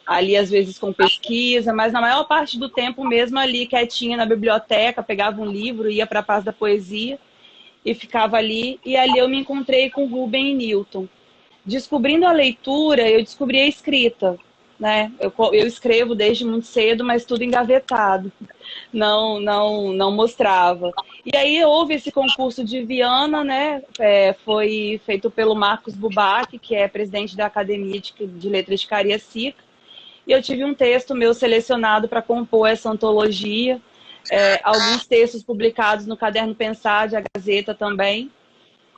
ali às vezes com pesquisa, mas na maior parte do tempo mesmo ali quietinha na biblioteca, pegava um livro, ia para a Paz da Poesia e ficava ali. E ali eu me encontrei com Rubem e Newton. Descobrindo a leitura, eu descobri a escrita, né? Eu escrevo desde muito cedo, mas tudo engavetado. Não mostrava. E aí houve esse concurso de Viana, né? Foi feito pelo Marcos Bubac, que é presidente da Academia de Letras de Cariacica. E eu tive um texto meu selecionado para compor essa antologia. Alguns textos publicados no Caderno Pensar, de A Gazeta também.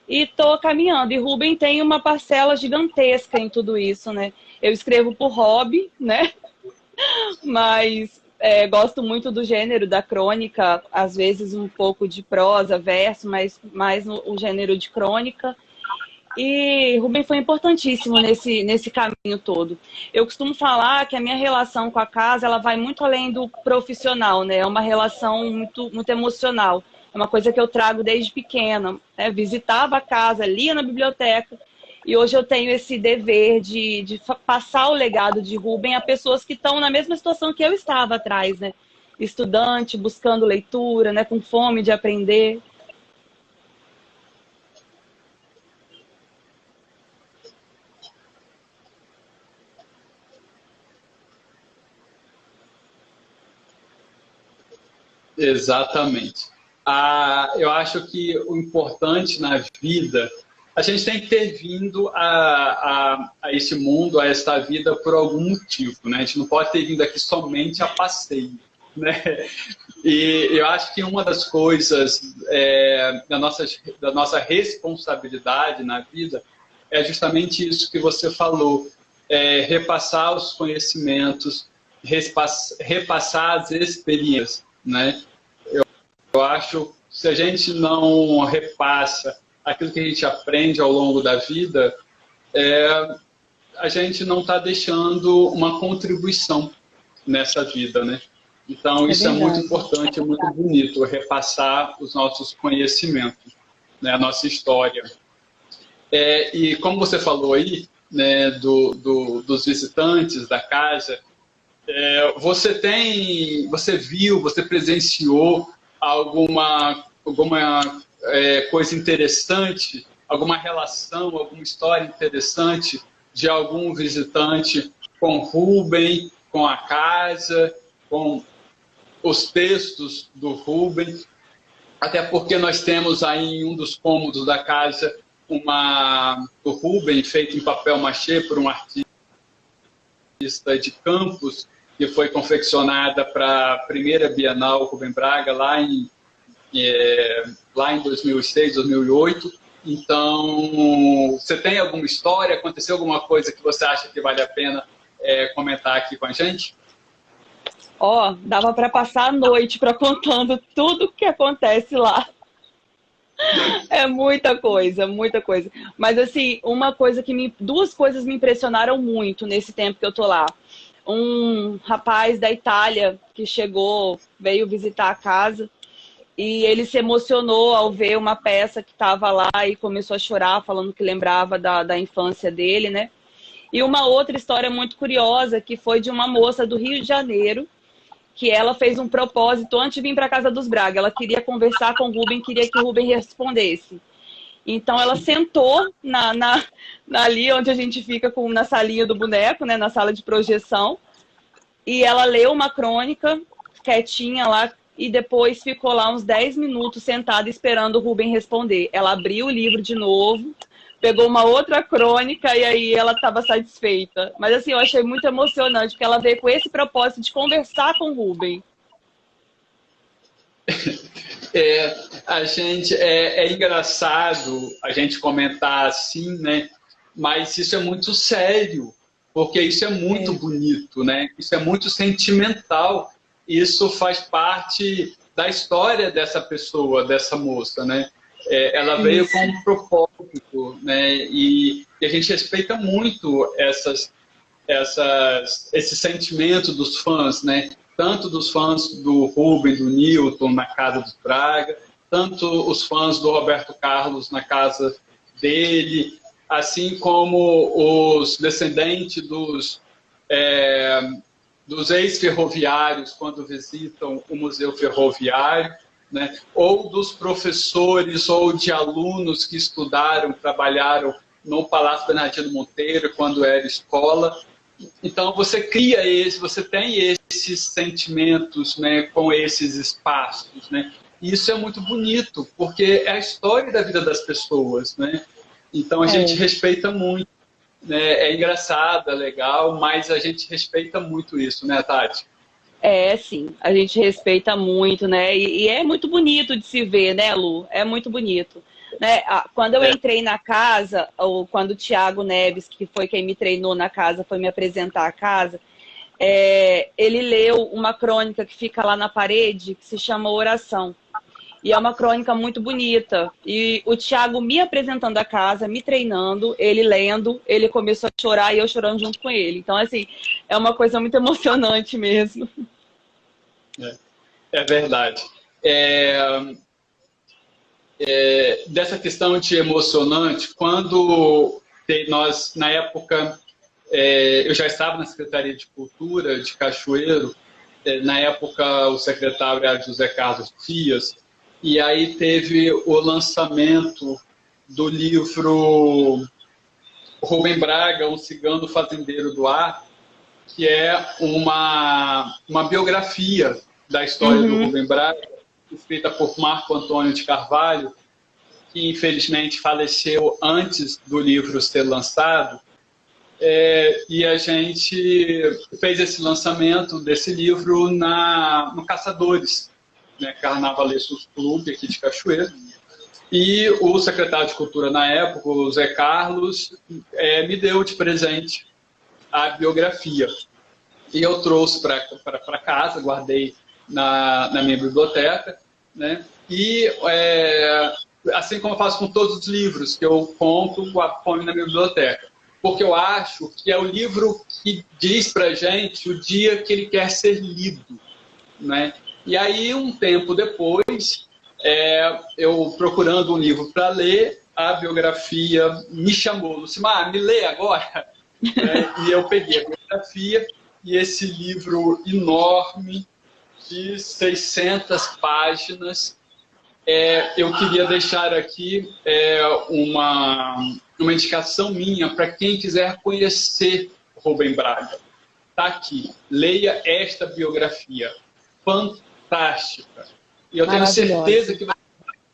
E estou caminhando. E Rubem tem uma parcela gigantesca em tudo isso, né? Eu escrevo por hobby, né? Mas gosto muito do gênero da crônica, às vezes um pouco de prosa, verso, mas mais o gênero de crônica. E Rubem foi importantíssimo nesse caminho todo. Eu costumo falar que a minha relação com a casa, ela vai muito além do profissional, né? É uma relação muito, muito emocional. É uma coisa que eu trago desde pequena, né? Visitava a casa, lia na biblioteca. E hoje eu tenho esse dever de passar o legado de Rubem a pessoas que estão na mesma situação que eu estava atrás, né? Estudante, buscando leitura, né? Com fome de aprender. Exatamente. Eu acho que o importante na vida, a gente tem que ter vindo a esse mundo, a esta vida, por algum motivo, né? A gente não pode ter vindo aqui somente a passeio, né? E eu acho que uma das coisas da nossa responsabilidade na vida é justamente isso que você falou, repassar os conhecimentos, repassar as experiências, né? Eu acho que se a gente não repassa aquilo que a gente aprende ao longo da vida, a gente não está deixando uma contribuição nessa vida, né? Então, isso é muito importante, é muito bonito, repassar os nossos conhecimentos, né? A nossa história. E como você falou aí, né, dos visitantes da casa, você viu, você presenciou alguma coisa interessante, alguma relação, alguma história interessante de algum visitante com Rubem, com a casa, com os textos do Rubem? Até porque nós temos aí em um dos cômodos da casa do Rubem, feito em papel machê por um artista de Campos, que foi confeccionada para a primeira Bienal Rubem Braga, lá em 2006, 2008. Então, você tem alguma história? Aconteceu alguma coisa que você acha que vale a pena comentar aqui com a gente? Dava para passar a noite contando tudo que acontece lá. É muita coisa, muita coisa. Mas, assim, duas coisas me impressionaram muito nesse tempo que eu tô lá. Um rapaz da Itália que veio visitar a casa, e ele se emocionou ao ver uma peça que estava lá e começou a chorar, falando que lembrava da infância dele, né? E uma outra história muito curiosa, que foi de uma moça do Rio de Janeiro, que ela fez um propósito antes de vir para a casa dos Braga. Ela queria conversar com o Rubem, queria que o Rubem respondesse. Então ela sentou ali onde a gente fica na salinha do boneco, né, na sala de projeção, e ela leu uma crônica quietinha lá, e depois ficou lá uns 10 minutos sentada esperando o Rubem responder. Ela abriu o livro de novo, pegou uma outra crônica e aí ela estava satisfeita. Mas assim, eu achei muito emocionante, porque ela veio com esse propósito de conversar com o Rubem. É engraçado a gente comentar assim, né? Mas isso é muito sério, porque isso é muito bonito, né? Isso é muito sentimental. Isso faz parte da história dessa pessoa, dessa moça, né? Ela veio com um propósito, né? E a gente respeita muito esse sentimento dos fãs, né? Tanto dos fãs do Rubem, do Newton na casa dos Braga, tanto os fãs do Roberto Carlos na casa dele, assim como os descendentes dos ex-ferroviários quando visitam o Museu Ferroviário, né? Ou dos professores ou de alunos que estudaram, trabalharam no Palácio Bernardino Monteiro quando era escola. Então você tem esses sentimentos, né, com esses espaços, né? E isso é muito bonito, porque é a história da vida das pessoas, né? Então a gente respeita muito, né? É engraçado, é legal, mas a gente respeita muito isso, né, Tati? Sim, a gente respeita muito, né? E é muito bonito de se ver, né, Lu? É muito bonito. Né? Quando eu entrei na casa, ou quando o Tiago Neves, que foi quem me treinou na casa, foi me apresentar a casa, ele leu uma crônica que fica lá na parede, que se chama Oração. E é uma crônica muito bonita. E o Tiago me apresentando a casa, me treinando, ele lendo, ele começou a chorar e eu chorando junto com ele. Então, assim, é uma coisa muito emocionante mesmo. É verdade. Dessa questão de emocionante, quando nós, na época, eu já estava na Secretaria de Cultura de Cachoeiro, na época o secretário era José Carlos Dias, e aí teve o lançamento do livro Rubem Braga, um cigano fazendeiro do ar, que é uma biografia da história do Rubem Braga, escrita por Marco Antônio de Carvalho, que infelizmente faleceu antes do livro ser lançado, e a gente fez esse lançamento desse livro no Caçadores, né, Carnavalescos Clube, aqui de Cachoeiro, e o secretário de Cultura na época, o Zé Carlos, me deu de presente a biografia. E eu trouxe para casa, guardei na minha biblioteca, né? E assim como eu faço com todos os livros que eu compro, ponho na minha biblioteca. Porque eu acho que é o livro que diz para a gente o dia que ele quer ser lido, né? E aí, um tempo depois, eu procurando um livro para ler, a biografia me chamou. Lucimar, me lê agora. E eu peguei a biografia e esse livro enorme de 600 páginas. Eu queria deixar aqui uma indicação minha para quem quiser conhecer Rubem Braga. Está aqui, leia esta biografia, fantástica. E eu tenho certeza que você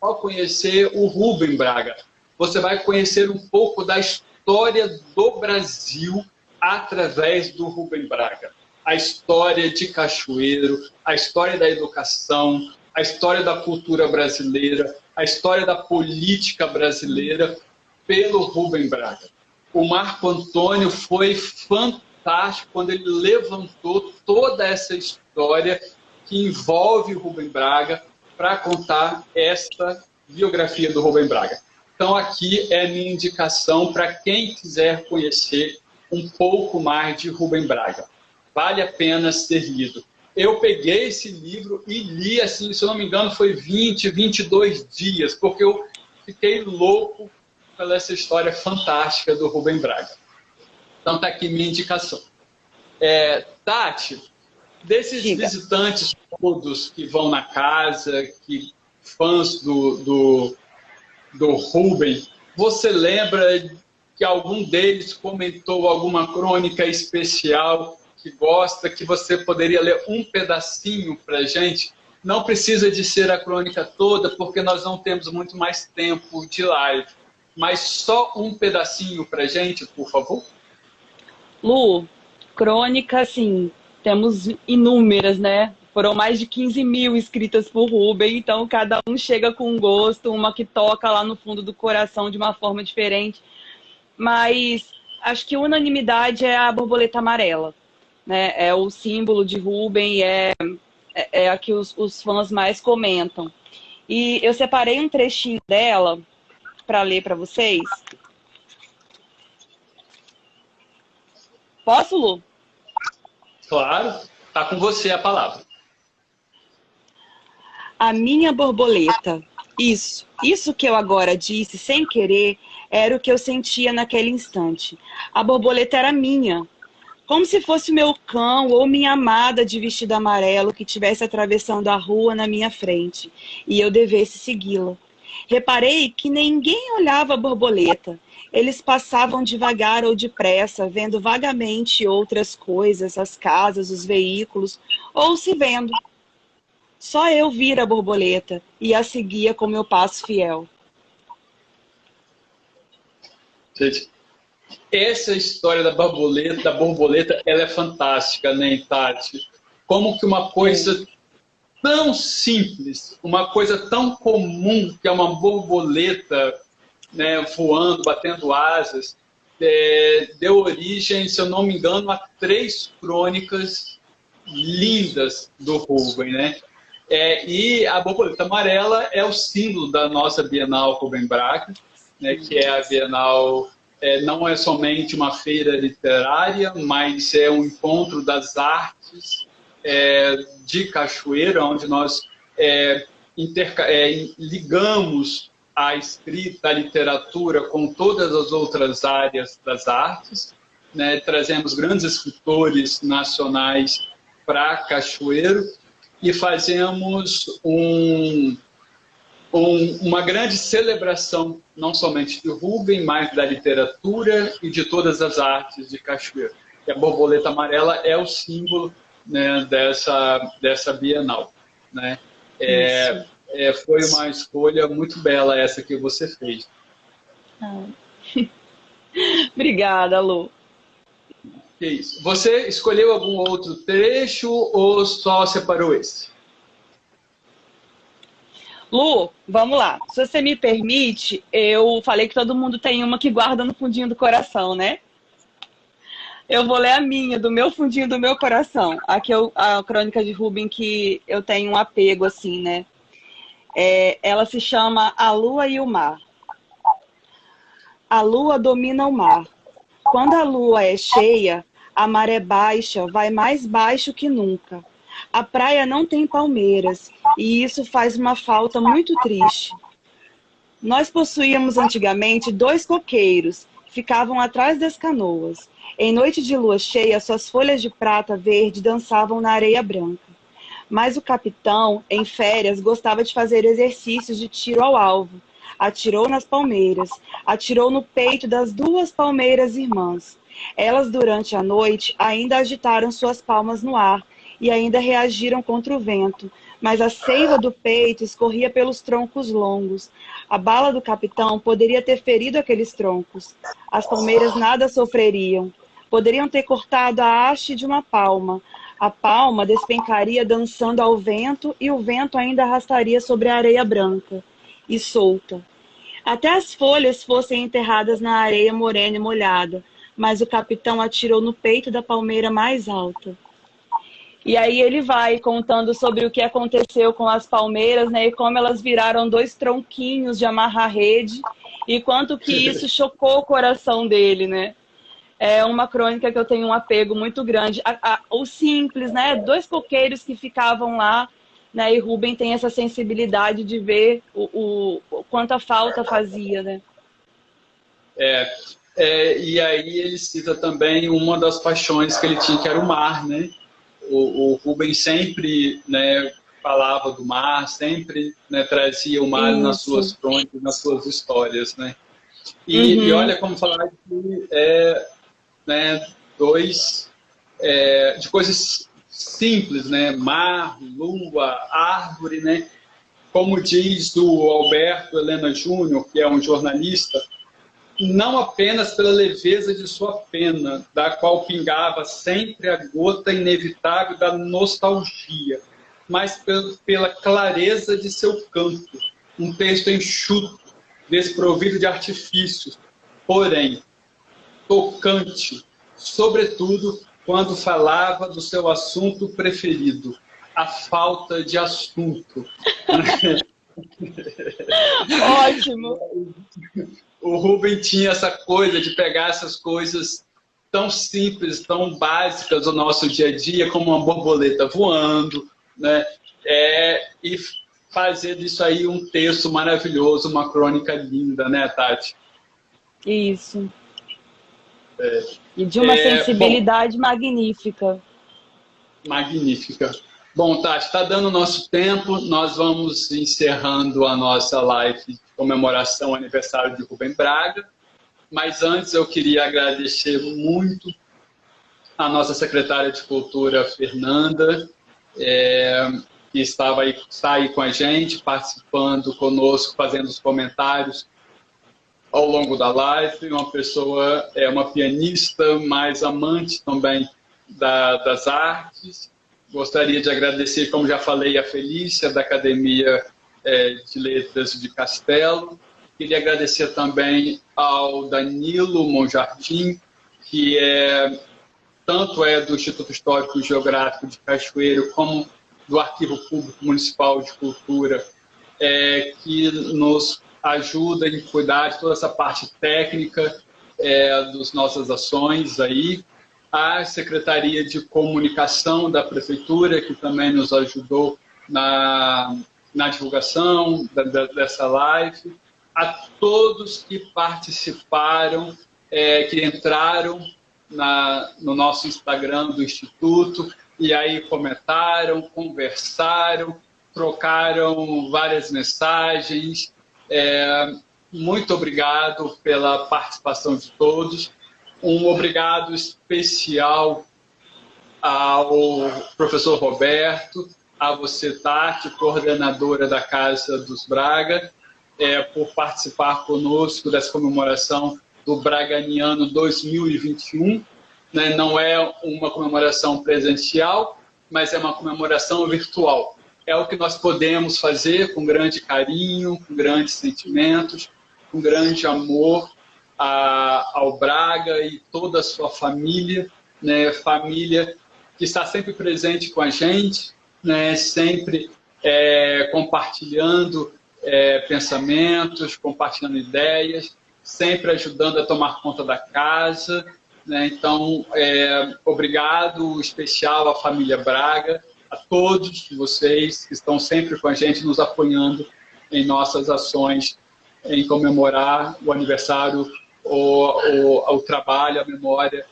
vai conhecer o Rubem Braga. Você vai conhecer um pouco da história do Brasil através do Rubem Braga. A história de Cachoeiro, a história da educação, a história da cultura brasileira, a história da política brasileira pelo Rubem Braga. O Marco Antônio foi fantástico quando ele levantou toda essa história que envolve o Rubem Braga para contar esta biografia do Rubem Braga. Então aqui é a minha indicação para quem quiser conhecer um pouco mais de Rubem Braga. Vale a pena ser lido. Eu peguei esse livro e li, assim, se eu não me engano, foi 20, 22 dias, porque eu fiquei louco pela essa história fantástica do Rubem Braga. Então está aqui minha indicação. Tati, desses visitantes todos que vão na casa, que fãs do Rubem, você lembra que algum deles comentou alguma crônica especial que gosta, que você poderia ler um pedacinho para a gente? Não precisa de ser a crônica toda, porque nós não temos muito mais tempo de live. Mas só um pedacinho para a gente, por favor. Lu, crônica, assim, temos inúmeras, né? Foram mais de 15 mil escritas por Rubem, então cada um chega com um gosto, uma que toca lá no fundo do coração de uma forma diferente. Mas acho que unanimidade é a borboleta amarela, né? É o símbolo de Rubem, é a que os fãs mais comentam. E eu separei um trechinho dela para ler para vocês. Posso, Lu? Claro, está com você a palavra. A minha borboleta. Isso que eu agora disse sem querer era o que eu sentia naquele instante. A borboleta era minha. Como se fosse meu cão ou minha amada de vestido amarelo que estivesse atravessando a rua na minha frente e eu devesse segui-la. Reparei que ninguém olhava a borboleta. Eles passavam devagar ou depressa, vendo vagamente outras coisas, as casas, os veículos, ou se vendo. Só eu vira a borboleta e a seguia com meu passo fiel. Gente, essa história da borboleta, ela é fantástica, né, Tati? Como que uma coisa tão simples, uma coisa tão comum, que é uma borboleta, né, voando, batendo asas, deu origem, se eu não me engano, a 3 crônicas lindas do Rubem, né? E a borboleta amarela é o símbolo da nossa Bienal Rubem Braga, né, que é a Bienal, não é somente uma feira literária, mas é um encontro das artes de Cachoeira, onde nós ligamos a escrita, a literatura com todas as outras áreas das artes, né? Trazemos grandes escritores nacionais para Cachoeiro e fazemos uma grande celebração, não somente de Rubem, mas da literatura e de todas as artes de Cachoeiro. E a borboleta amarela é o símbolo, né, dessa Bienal, né? Foi uma escolha muito bela essa que você fez. Obrigada, Lu. Que isso. Você escolheu algum outro trecho ou só separou esse? Lu, vamos lá. Se você me permite, eu falei que todo mundo tem uma que guarda no fundinho do coração, né? Eu vou ler a minha, do meu fundinho do meu coração. Aqui a crônica de Rubem que eu tenho um apego, assim, né? Ela se chama A Lua e o Mar. A lua domina o mar. Quando a lua é cheia, a maré baixa vai mais baixo que nunca. A praia não tem palmeiras, e isso faz uma falta muito triste. Nós possuíamos antigamente 2 coqueiros, que ficavam atrás das canoas. Em noite de lua cheia, suas folhas de prata verde dançavam na areia branca. Mas o capitão, em férias, gostava de fazer exercícios de tiro ao alvo. Atirou nas palmeiras, atirou no peito das 2 palmeiras irmãs. Elas, durante a noite, ainda agitaram suas palmas no ar e ainda reagiram contra o vento, mas a seiva do peito escorria pelos troncos longos. A bala do capitão poderia ter ferido aqueles troncos. As palmeiras nada sofreriam. Poderiam ter cortado a haste de uma palma. A palma despencaria dançando ao vento e o vento ainda arrastaria sobre a areia branca e solta. Até as folhas fossem enterradas na areia morena e molhada, mas o capitão atirou no peito da palmeira mais alta. E aí ele vai contando sobre o que aconteceu com as palmeiras, né, e como elas viraram 2 tronquinhos de amarrar rede, e quanto que isso chocou o coração dele, né? É uma crônica que eu tenho um apego muito grande. O simples, né? 2 coqueiros que ficavam lá, né? E Rubem tem essa sensibilidade de ver o quanta falta fazia, né? E aí ele cita também uma das paixões que ele tinha, que era o mar, né? O Rubem sempre, né, falava do mar, sempre, né, trazia o mar nas suas crônicas, nas suas histórias, né? E olha como falar de né, de coisas simples, né? Mar, lua, árvore, né? Como diz o Alberto Helena Júnior, que é um jornalista, não apenas pela leveza de sua pena, da qual pingava sempre a gota inevitável da nostalgia, mas pela clareza de seu canto. Um texto enxuto, desprovido de artifícios, porém tocante, sobretudo quando falava do seu assunto preferido, a falta de assunto. Ótimo! O Rubem tinha essa coisa de pegar essas coisas tão simples, tão básicas do nosso dia a dia, como uma borboleta voando, né? E fazer disso aí um texto maravilhoso, uma crônica linda, né, Tati? Isso. E de uma sensibilidade magnífica. Magnífica. Bom, Tati, está dando o nosso tempo, nós vamos encerrando a nossa live de comemoração ao aniversário de Rubem Braga, mas antes eu queria agradecer muito a nossa secretária de Cultura, Fernanda, que está aí com a gente, participando conosco, fazendo os comentários ao longo da live, uma pessoa, uma pianista, mas amante também das artes. Gostaria de agradecer, como já falei, a Felícia, da Academia de Letras de Castelo. Queria agradecer também ao Danilo Monjardim, que tanto é do Instituto Histórico e Geográfico de Cachoeiro, como do Arquivo Público Municipal de Cultura, que nos ajuda em cuidar de toda essa parte técnica das nossas ações aí. A Secretaria de Comunicação da Prefeitura, que também nos ajudou na divulgação dessa live. A todos que participaram, que entraram no nosso Instagram do Instituto, e aí comentaram, conversaram, trocaram várias mensagens. Muito obrigado pela participação de todos. Um obrigado especial ao professor Roberto, a você, Tati, coordenadora da Casa dos Braga, por participar conosco dessa comemoração do Braganiano 2021. Né? Não é uma comemoração presencial, mas é uma comemoração virtual. É o que nós podemos fazer com grande carinho, com grandes sentimentos, com grande amor ao Braga e toda a sua família, né? Família que está sempre presente com a gente, né? Sempre compartilhando pensamentos, compartilhando ideias, sempre ajudando a tomar conta da casa, né? Então, obrigado especial à família Braga, a todos vocês que estão sempre com a gente, nos apoiando em nossas ações em comemorar o aniversário, o trabalho, a memória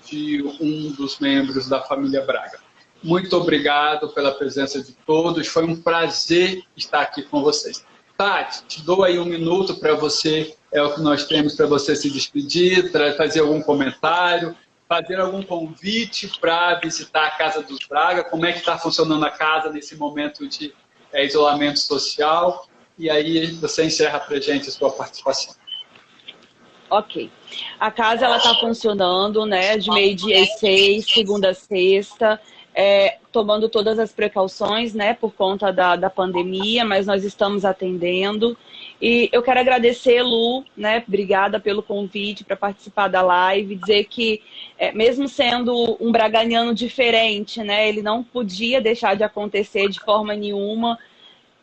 de um dos membros da família Braga. Muito obrigado pela presença de todos, foi um prazer estar aqui com vocês. Tati, te dou aí 1 minuto para você, é o que nós temos para você se despedir, fazer algum comentário, fazer algum convite para visitar a Casa dos Braga, como é que está funcionando a casa nesse momento de isolamento social, e aí você encerra para a gente a sua participação. Ok. A casa ela está funcionando, né, de meio-dia às 6, segunda a sexta, tomando todas as precauções, né, por conta da pandemia, mas nós estamos atendendo. E eu quero agradecer, Lu, né, obrigada pelo convite para participar da live, dizer que, mesmo sendo um braganiano diferente, né, ele não podia deixar de acontecer de forma nenhuma,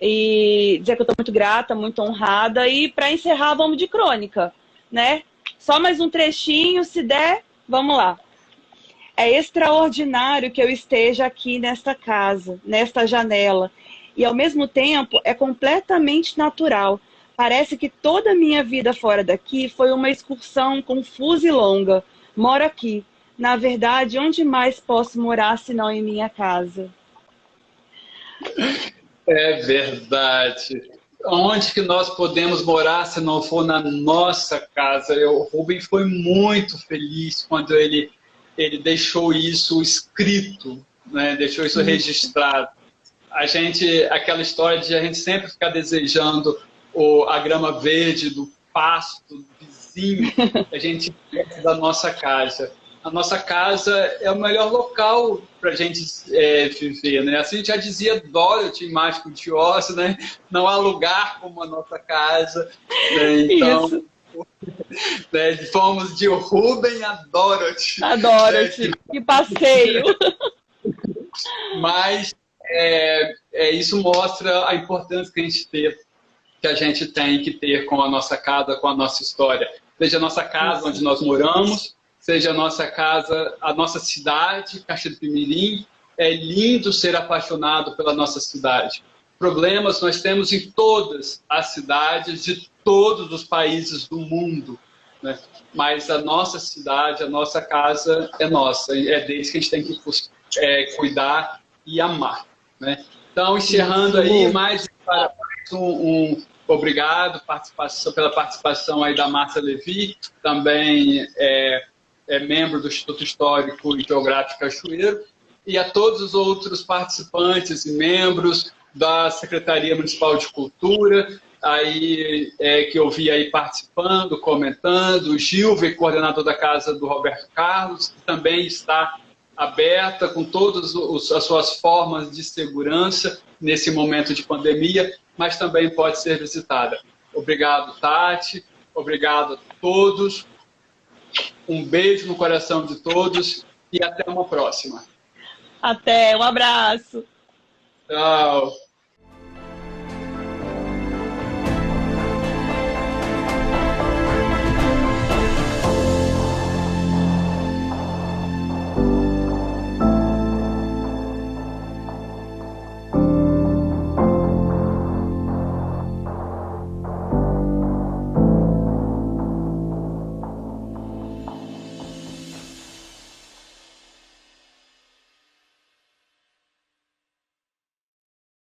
e dizer que eu estou muito grata, muito honrada, e para encerrar, vamos de crônica, né? Só mais um trechinho, se der, vamos lá. É extraordinário que eu esteja aqui nesta casa, nesta janela, e ao mesmo tempo é completamente natural. Parece que toda a minha vida fora daqui foi uma excursão confusa e longa. Moro aqui. Na verdade, onde mais posso morar senão em minha casa? É verdade. Onde que nós podemos morar se não for na nossa casa? O Rubem foi muito feliz quando ele deixou isso escrito, né? Deixou isso registrado. Aquela história de a gente sempre ficar desejando a grama verde do pasto vizinho, a gente pensa da nossa casa. A nossa casa é o melhor local para a gente viver, né? Assim já dizia Dorothy em Mágico de Oz, né? Não há lugar como a nossa casa. Né? Então, né? Fomos de Rubem a Dorothy. A Dorothy, né? Que passeio! Mas isso mostra a importância que a gente tem que ter com a nossa casa, com a nossa história. Seja a nossa casa onde nós moramos, seja a nossa casa, a nossa cidade, Caxias do Pimirim. É lindo ser apaixonado pela nossa cidade. Problemas nós temos em todas as cidades de todos os países do mundo, né? Mas a nossa cidade, a nossa casa é nossa. É deles que a gente tem que cuidar e amar, né? Então, encerrando aí, mais um obrigado pela participação aí da Márcia Levi, também membro do Instituto Histórico e Geográfico Cachoeiro, e a todos os outros participantes e membros da Secretaria Municipal de Cultura, aí, que eu vi aí participando, comentando, o Gilve, coordenador da Casa do Roberto Carlos, que também está aberta com todas as suas formas de segurança nesse momento de pandemia, mas também pode ser visitada. Obrigado, Tati. Obrigado a todos. Um beijo no coração de todos e até uma próxima. Até, um abraço. Tchau.